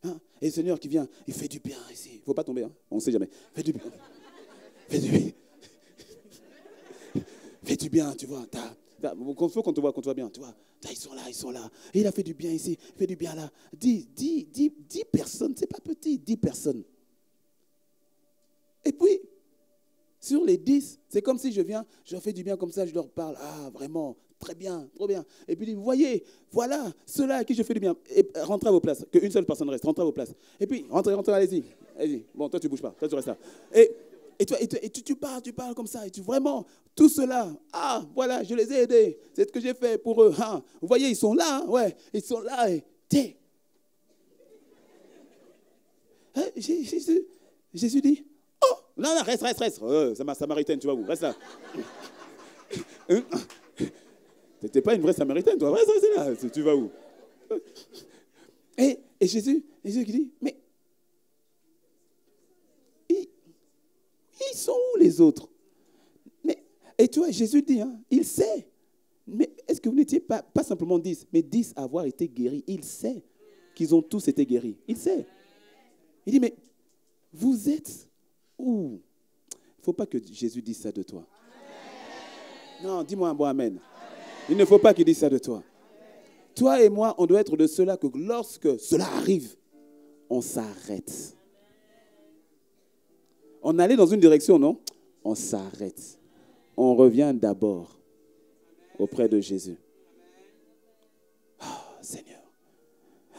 Hein? Et le Seigneur qui vient, il fait du bien ici. Il ne faut pas tomber, hein? On ne sait jamais. Fais du bien. Fais du bien. Fais du bien, tu vois. Il faut qu'on te voit bien. Tu vois. Ils sont là. Et il a fait du bien ici. Fais du bien là. 10 personnes, c'est pas petit, 10 personnes. Et puis, sur les 10, c'est comme si je viens, je leur fais du bien comme ça, je leur parle. Ah, vraiment, très bien, trop bien. Et puis, vous voyez, voilà, ceux-là à qui je fais du bien. Et rentrez à vos places, qu'une seule personne reste, rentrez à vos places. Et puis, rentrez, allez-y. Bon, toi, tu ne bouges pas, toi, tu restes là. Et tu parles comme ça. Et tu vraiment, tout cela, voilà, je les ai aidés. C'est ce que j'ai fait pour eux. Ah, vous voyez, ils sont là, ouais, ils sont là. Et Jésus dit, oh, non, reste. Samaritaine, tu vas où? Reste là. Tu n'étais pas une vraie Samaritaine, toi. Reste là. Tu vas où? Et Jésus qui dit, mais ils sont où les autres? Et tu vois, Jésus dit, il sait. Mais est-ce que vous n'étiez pas simplement 10, mais 10 à avoir été guéris? Il sait qu'ils ont tous été guéris. Il sait. Il dit, mais Vous êtes où? Il ne faut pas que Jésus dise ça de toi. Non, dis-moi un bon amen. Il ne faut pas qu'il dise ça de toi. Toi et moi, on doit être de ceux-là que lorsque cela arrive, on s'arrête. On allait dans une direction, non? On s'arrête. On revient d'abord auprès de Jésus. Oh, Seigneur.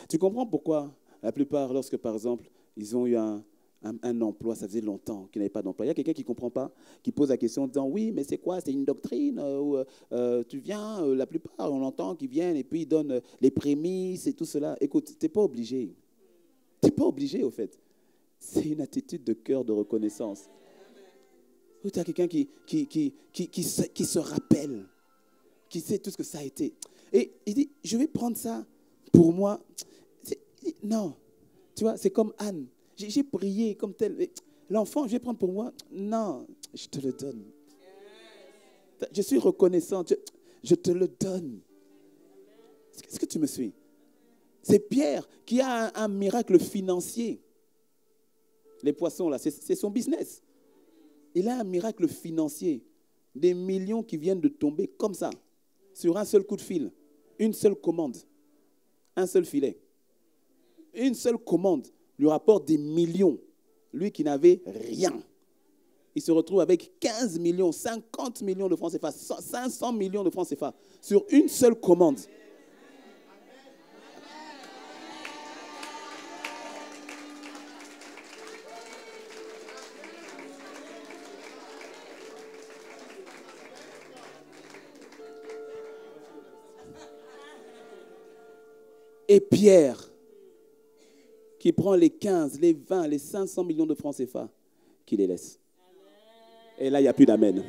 Tu comprends pourquoi la plupart, lorsque par exemple, ils ont eu un emploi, ça faisait longtemps qu'ils n'avaient pas d'emploi. Il y a quelqu'un qui ne comprend pas, qui pose la question en disant, oui, mais c'est quoi? C'est une doctrine où tu viens, la plupart, on entend qu'ils viennent et puis ils donnent les prémices et tout cela. Écoute, tu n'es pas obligé. Tu n'es pas obligé, au fait. C'est une attitude de cœur de reconnaissance. Où tu as quelqu'un qui se rappelle, qui sait tout ce que ça a été. Et il dit, je vais prendre ça pour moi. Non, tu vois, c'est comme Anne. J'ai prié comme tel. L'enfant, je vais prendre pour moi. Non, je te le donne. Je suis reconnaissant. Je te le donne. Est-ce que tu me suis? C'est Pierre qui a un miracle financier. Les poissons, là, c'est son business. Il a un miracle financier. Des millions qui viennent de tomber comme ça, sur un seul coup de fil. Une seule commande. Un seul filet. Une seule commande lui rapporte des millions. Lui qui n'avait rien. Il se retrouve avec 15 millions, 50 millions de francs CFA, 500 millions de francs CFA sur une seule commande. Et Pierre, qui prend les 15, les 20, les 500 millions de francs CFA, qui les laisse. Et là, il n'y a plus d'amen.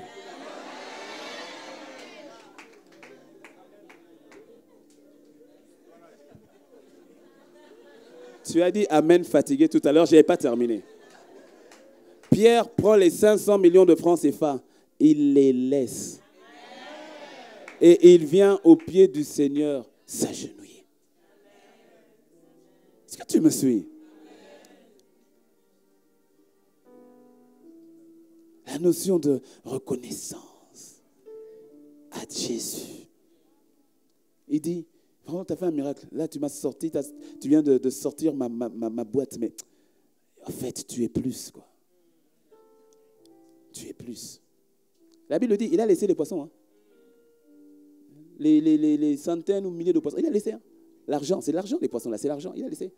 Tu as dit amen fatigué tout à l'heure, je n'avais pas terminé. Pierre prend les 500 millions de francs CFA, il les laisse. Et il vient au pied du Seigneur s'agenouiller. Est-ce que tu me suis? La notion de reconnaissance à Jésus. Il dit, vraiment, tu as fait un miracle. Là, tu m'as sorti, tu viens de sortir ma boîte, mais en fait, tu es plus, quoi. Tu es plus. La Bible dit, il a laissé les poissons. Hein. Les centaines ou milliers de poissons. Il a laissé. Hein. L'argent, c'est l'argent, les poissons, là, c'est l'argent. Il a laissé.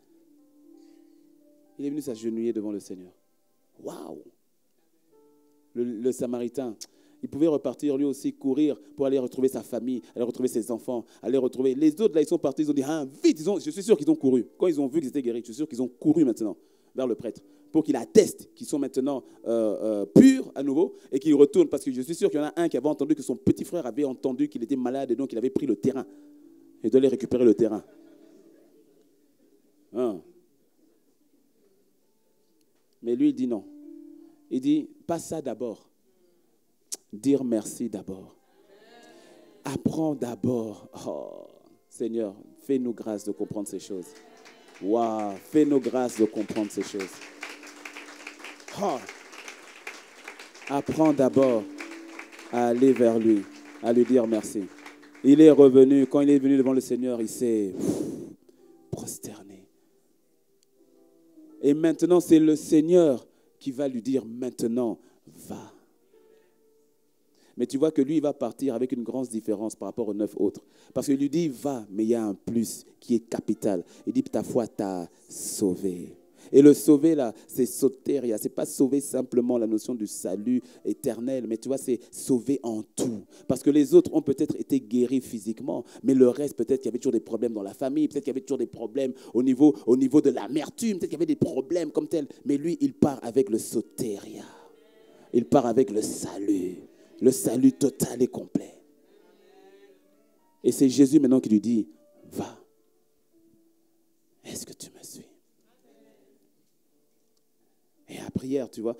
Il est venu s'agenouiller devant le Seigneur. Waouh! Le Samaritain, il pouvait repartir lui aussi, courir pour aller retrouver sa famille, aller retrouver ses enfants, aller retrouver... Les autres, là, ils sont partis, ils ont dit, ah, vite, je suis sûr qu'ils ont couru. Quand ils ont vu qu'ils étaient guéris, je suis sûr qu'ils ont couru maintenant vers le prêtre pour qu'il atteste qu'ils sont maintenant purs à nouveau et qu'ils retournent. Parce que je suis sûr qu'il y en a un qui avait entendu que son petit frère avait entendu qu'il était malade et donc il avait pris le terrain. Il doit aller récupérer le terrain. Hein. Mais lui, il dit non. Il dit, pas ça d'abord. Dire merci d'abord. Apprends d'abord. Oh, Seigneur, fais-nous grâce de comprendre ces choses. Waouh, fais-nous grâce de comprendre ces choses. Oh. Apprends d'abord à aller vers lui, à lui dire merci. Il est revenu, quand il est venu devant le Seigneur, il s'est prosterné. Et maintenant, c'est le Seigneur qui va lui dire maintenant, va. Mais tu vois que lui, il va partir avec une grande différence par rapport aux 9 autres. Parce qu'il lui dit, va, mais il y a un plus qui est capital. Il dit, ta foi t'a sauvé. Et le sauver, là, c'est soteria. Ce n'est pas sauver simplement la notion du salut éternel, mais tu vois, c'est sauver en tout. Parce que les autres ont peut-être été guéris physiquement, mais le reste, peut-être qu'il y avait toujours des problèmes dans la famille, peut-être qu'il y avait toujours des problèmes au niveau de l'amertume, peut-être qu'il y avait des problèmes comme tel. Mais lui, il part avec le soteria. Il part avec le salut total et complet. Et c'est Jésus maintenant qui lui dit, va. Est-ce que tu me suis? Et la prière, tu vois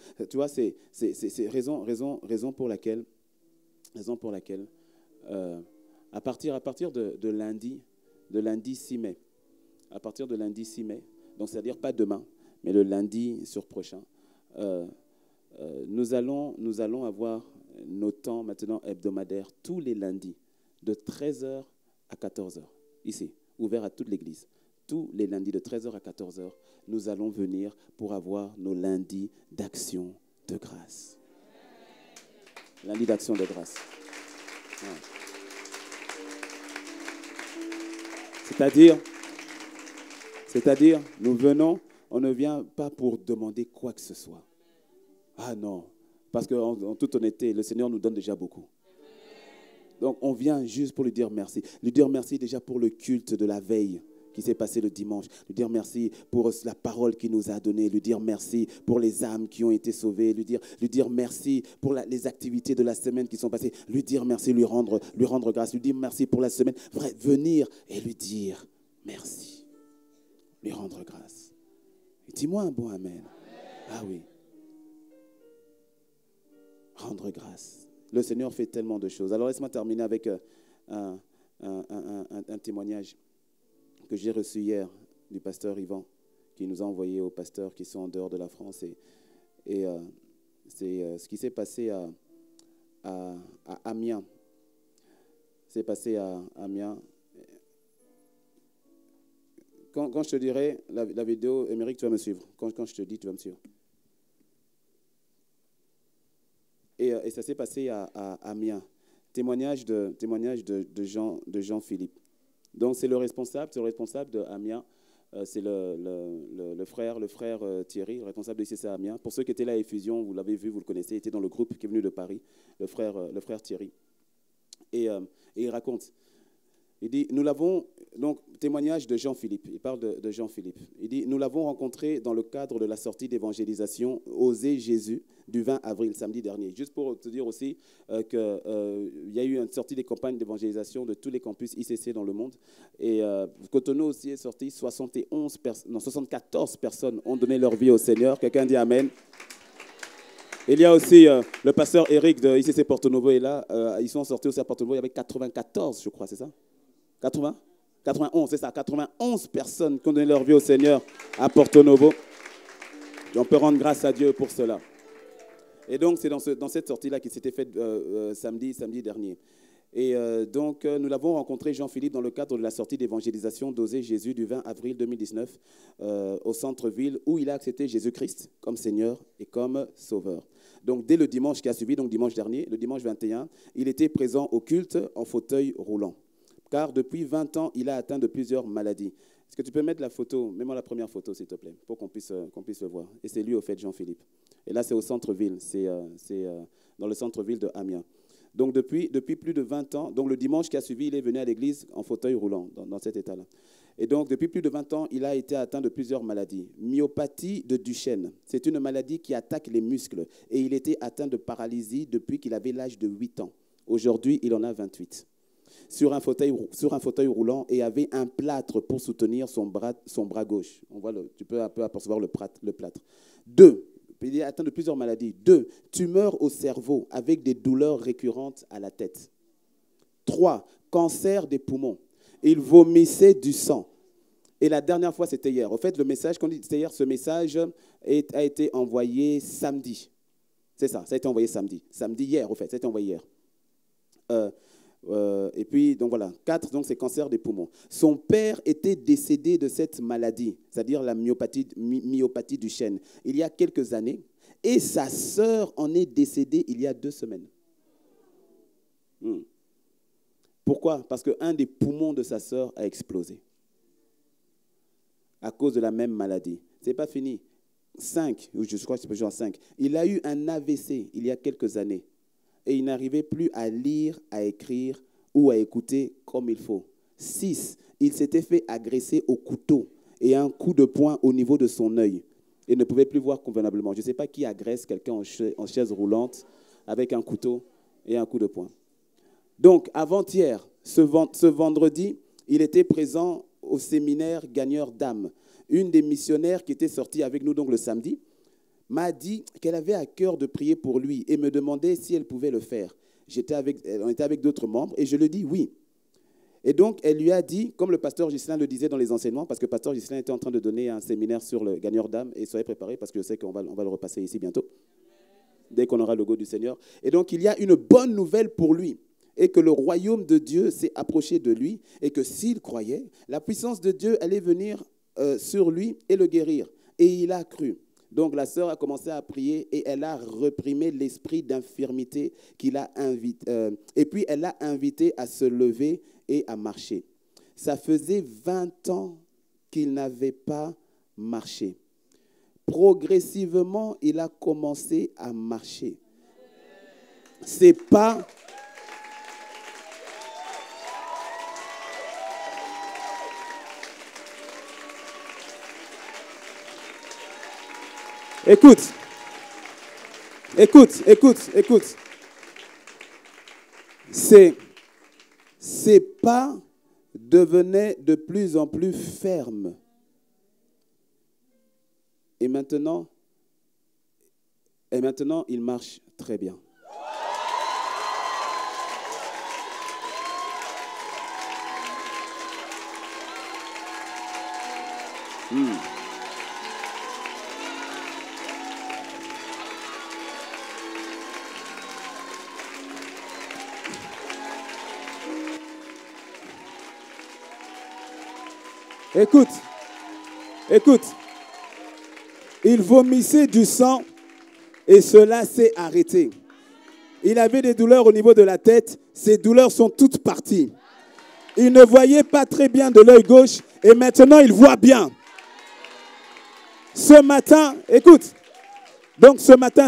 c'est raison pour laquelle à partir de lundi 6 mai, à partir de lundi 6 mai, donc c'est-à-dire pas demain, mais le lundi sur prochain, nous allons avoir nos temps maintenant hebdomadaires tous les lundis de 13h à 14h, ici, ouvert à toute l'Église. Tous les lundis de 13h à 14h, nous allons venir pour avoir nos lundis d'action de grâce. Lundi d'action de grâce. Ouais. C'est-à-dire, nous venons, on ne vient pas pour demander quoi que ce soit. Ah non, parce qu'en toute honnêteté, le Seigneur nous donne déjà beaucoup. Donc, on vient juste pour lui dire merci. Lui dire merci déjà pour le culte de la veille qui s'est passé le dimanche. Lui dire merci pour la parole qu'il nous a donnée. Lui dire merci pour les âmes qui ont été sauvées. Lui dire merci pour les activités de la semaine qui sont passées. Lui dire merci, lui rendre grâce. Lui dire merci pour la semaine. Venir et lui dire merci. Lui rendre grâce. Dis-moi un bon amen. Ah oui. Rendre grâce. Le Seigneur fait tellement de choses. Alors laisse-moi terminer avec un témoignage que j'ai reçu hier du pasteur Yvan, qui nous a envoyé aux pasteurs qui sont en dehors de la France. Et c'est ce qui s'est passé à Amiens. C'est passé à Amiens. Quand je te dirai la vidéo, Émeric, tu vas me suivre. Quand je te dis, tu vas me suivre. Et ça s'est passé à Amiens. Témoignage de Jean-Philippe. Donc, c'est le responsable de Amiens. C'est le frère Thierry, le responsable de ICC à Amiens. Pour ceux qui étaient là à Effusion, vous l'avez vu, vous le connaissez, il était dans le groupe qui est venu de Paris, le frère Thierry. Et il raconte. Il dit, nous l'avons, donc témoignage de Jean-Philippe, il parle de Jean-Philippe. Il dit, nous l'avons rencontré dans le cadre de la sortie d'évangélisation Oser Jésus du 20 avril, samedi dernier. Juste pour te dire aussi qu'il y a eu une sortie des campagnes d'évangélisation de tous les campus ICC dans le monde. Et Cotonou aussi est sorti, 74 personnes ont donné leur vie au Seigneur. Quelqu'un dit Amen. Il y a aussi le pasteur Eric de ICC Porto Novo est là. Ils sont sortis aussi à Porto Novo. Il y avait 94, je crois, c'est ça 80 91, c'est ça. 91 personnes qui ont donné leur vie au Seigneur à Porto Novo. Et on peut rendre grâce à Dieu pour cela. Et donc, c'est dans cette sortie-là qui s'était faite samedi dernier. Et donc, nous l'avons rencontré, Jean-Philippe, dans le cadre de la sortie d'évangélisation d'Oser Jésus du 20 avril 2019 au centre-ville, où il a accepté Jésus-Christ comme Seigneur et comme Sauveur. Donc, dès le dimanche qui a suivi, donc dimanche dernier, le dimanche 21, il était présent au culte en fauteuil roulant. Car depuis 20 ans, il a atteint de plusieurs maladies. Est-ce que tu peux mettre la photo, mets-moi la première photo, s'il te plaît, pour qu'on puisse le voir. Et c'est lui, au fait, Jean-Philippe. Et là, c'est au centre-ville, c'est dans le centre-ville de Amiens. Donc, depuis plus de 20 ans, donc le dimanche qui a suivi, il est venu à l'église en fauteuil roulant, dans cet état-là. Et donc, depuis plus de 20 ans, il a été atteint de plusieurs maladies. Myopathie de Duchenne, c'est une maladie qui attaque les muscles. Et il était atteint de paralysie depuis qu'il avait l'âge de 8 ans. Aujourd'hui, il en a 28. Sur un fauteuil roulant et avait un plâtre pour soutenir son bras gauche. On voit tu peux un peu apercevoir le plâtre. 2, il est atteint de plusieurs maladies. 2, tumeur au cerveau avec des douleurs récurrentes à la tête. 3, cancer des poumons. Il vomissait du sang. Et la dernière fois, c'était hier. En fait, le message, quand c'était hier, ce message a été envoyé samedi. C'est ça, ça a été envoyé samedi. Samedi, hier, en fait, ça a été envoyé hier. Et puis, donc voilà, 4, donc c'est cancer des poumons. Son père était décédé de cette maladie, c'est-à-dire la myopathie du chêne, il y a quelques années, et sa sœur en est décédée il y a 2 semaines. Pourquoi? Parce qu'un des poumons de sa sœur a explosé à cause de la même maladie. Ce n'est pas fini. 5, je crois que c'est genre 5. Il a eu un AVC il y a quelques années. Et il n'arrivait plus à lire, à écrire ou à écouter comme il faut. 6, il s'était fait agresser au couteau et un coup de poing au niveau de son œil. Il ne pouvait plus voir convenablement. Je ne sais pas qui agresse quelqu'un en chaise roulante avec un couteau et un coup de poing. Donc, avant-hier, ce vendredi, il était présent au séminaire Gagneur d'âme. Une des missionnaires qui était sortie avec nous donc le samedi, m'a dit qu'elle avait à cœur de prier pour lui et me demandait si elle pouvait le faire. On était avec d'autres membres et je lui ai dit oui. Et donc, elle lui a dit, comme le pasteur Ghislain le disait dans les enseignements, parce que le pasteur Ghislain était en train de donner un séminaire sur le gagneur d'âme, et soyez préparés parce que je sais qu'on va le repasser ici bientôt, dès qu'on aura le go du Seigneur. Et donc, il y a une bonne nouvelle pour lui, et que le royaume de Dieu s'est approché de lui, et que s'il croyait, la puissance de Dieu allait venir sur lui et le guérir. Et il a cru. Donc la sœur a commencé à prier et elle a reprimé l'esprit d'infirmité qu'il a invité. Et puis elle l'a invité à se lever et à marcher. Ça faisait 20 ans qu'il n'avait pas marché. Progressivement, il a commencé à marcher. C'est pas... Écoute. C'est pas devenait de plus en plus ferme. Et maintenant, il marche très bien. Écoute, il vomissait du sang et cela s'est arrêté. Il avait des douleurs au niveau de la tête, ces douleurs sont toutes parties. Il ne voyait pas très bien de l'œil gauche et maintenant il voit bien. Ce matin,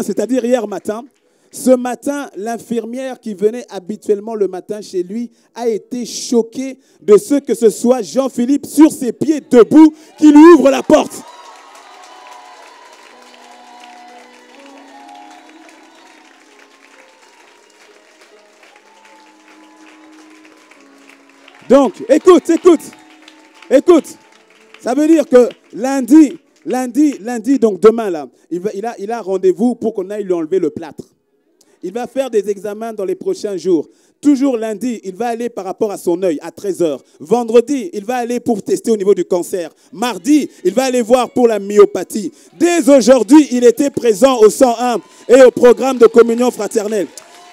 c'est-à-dire hier matin, ce matin, l'infirmière qui venait habituellement le matin chez lui a été choquée de ce que ce soit Jean-Philippe sur ses pieds debout qui lui ouvre la porte. Donc, écoute. Ça veut dire que lundi, donc demain là, il a rendez-vous pour qu'on aille lui enlever le plâtre. Il va faire des examens dans les prochains jours. Toujours lundi, il va aller par rapport à son œil à 13h. Vendredi, il va aller pour tester au niveau du cancer. Mardi, il va aller voir pour la myopathie. Dès aujourd'hui, il était présent au 101 et au programme de communion fraternelle.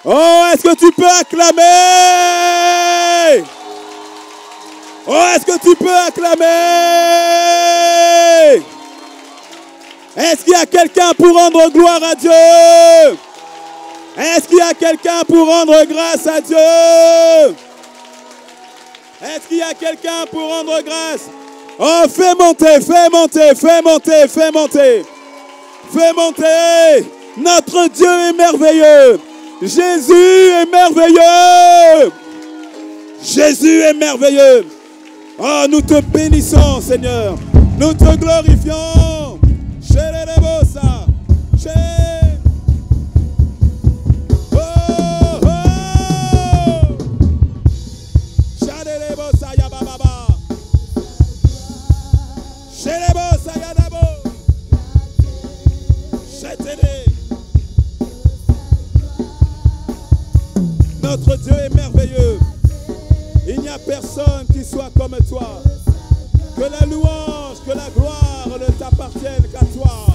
Oh, est-ce que tu peux acclamer? Oh, est-ce que tu peux acclamer? Est-ce qu'il y a quelqu'un pour rendre gloire à Dieu? Est-ce qu'il y a quelqu'un pour rendre grâce à Dieu? Est-ce qu'il y a quelqu'un pour rendre grâce? Oh, fais monter. Fais monter. Notre Dieu est merveilleux. Jésus est merveilleux. Jésus est merveilleux. Oh, nous te bénissons, Seigneur. Nous te glorifions. Notre Dieu est merveilleux. Il n'y a personne qui soit comme toi. Que la louange, que la gloire ne t'appartiennent qu'à toi.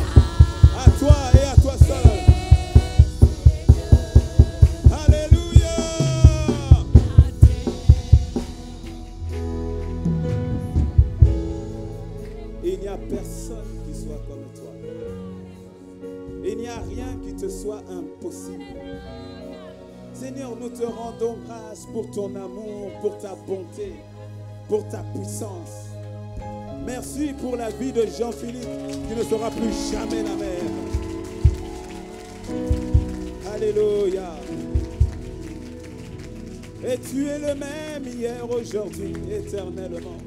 À toi et à toi seul. Alléluia. Il n'y a personne qui soit comme toi. Il n'y a rien qui te soit impossible. Seigneur, nous te rendons grâce pour ton amour, pour ta bonté, pour ta puissance. Merci pour la vie de Jean-Philippe qui ne sera plus jamais la même. Alléluia. Et tu es le même hier, aujourd'hui, éternellement.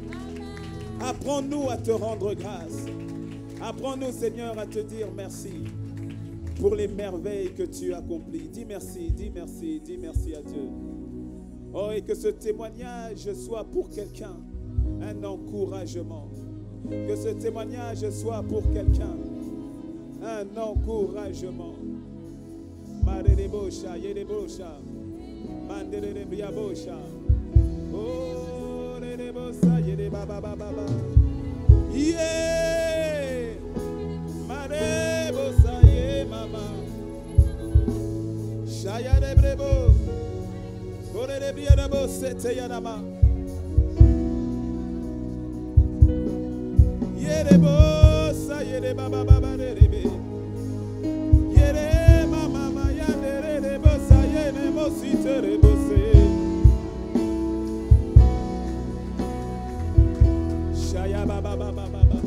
Apprends-nous à te rendre grâce. Apprends-nous, Seigneur, à te dire merci pour les merveilles que tu accomplis. Dis merci à Dieu. Oh, et que ce témoignage soit pour quelqu'un un encouragement. Que ce témoignage soit pour quelqu'un un encouragement. Oh, bossa yere baba baba. Yeah. Mare bossa ye mama. Shaya de brebo. Kore de bria de bosse te yanama. Yere bossa yere baba baba de rebe. Yere mama ma yere de bossa yere bosi te re bosse. Shaya baba baba baba.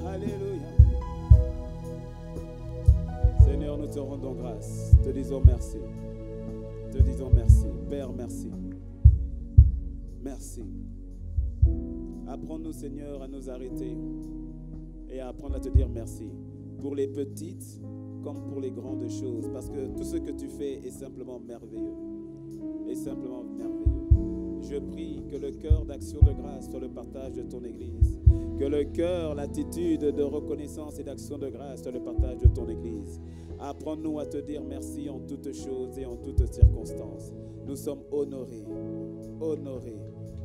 Alléluia. Seigneur, nous te rendons grâce. Te disons merci. Te disons merci. Père, merci. Merci. Apprends-nous, Seigneur, à nous arrêter et à apprendre à te dire merci pour les petites comme pour les grandes choses, parce que tout ce que tu fais est simplement merveilleux. Est simplement merveilleux. Je prie que le cœur d'action de grâce soit le partage de ton Église. Que le cœur, l'attitude de reconnaissance et d'action de grâce soit le partage de ton Église. Apprends-nous à te dire merci en toutes choses et en toutes circonstances. Nous sommes honorés, honorés,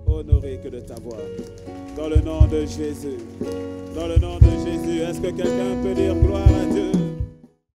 honorés que de t'avoir. Dans le nom de Jésus. Dans le nom de Jésus. Est-ce que quelqu'un peut dire gloire à Dieu?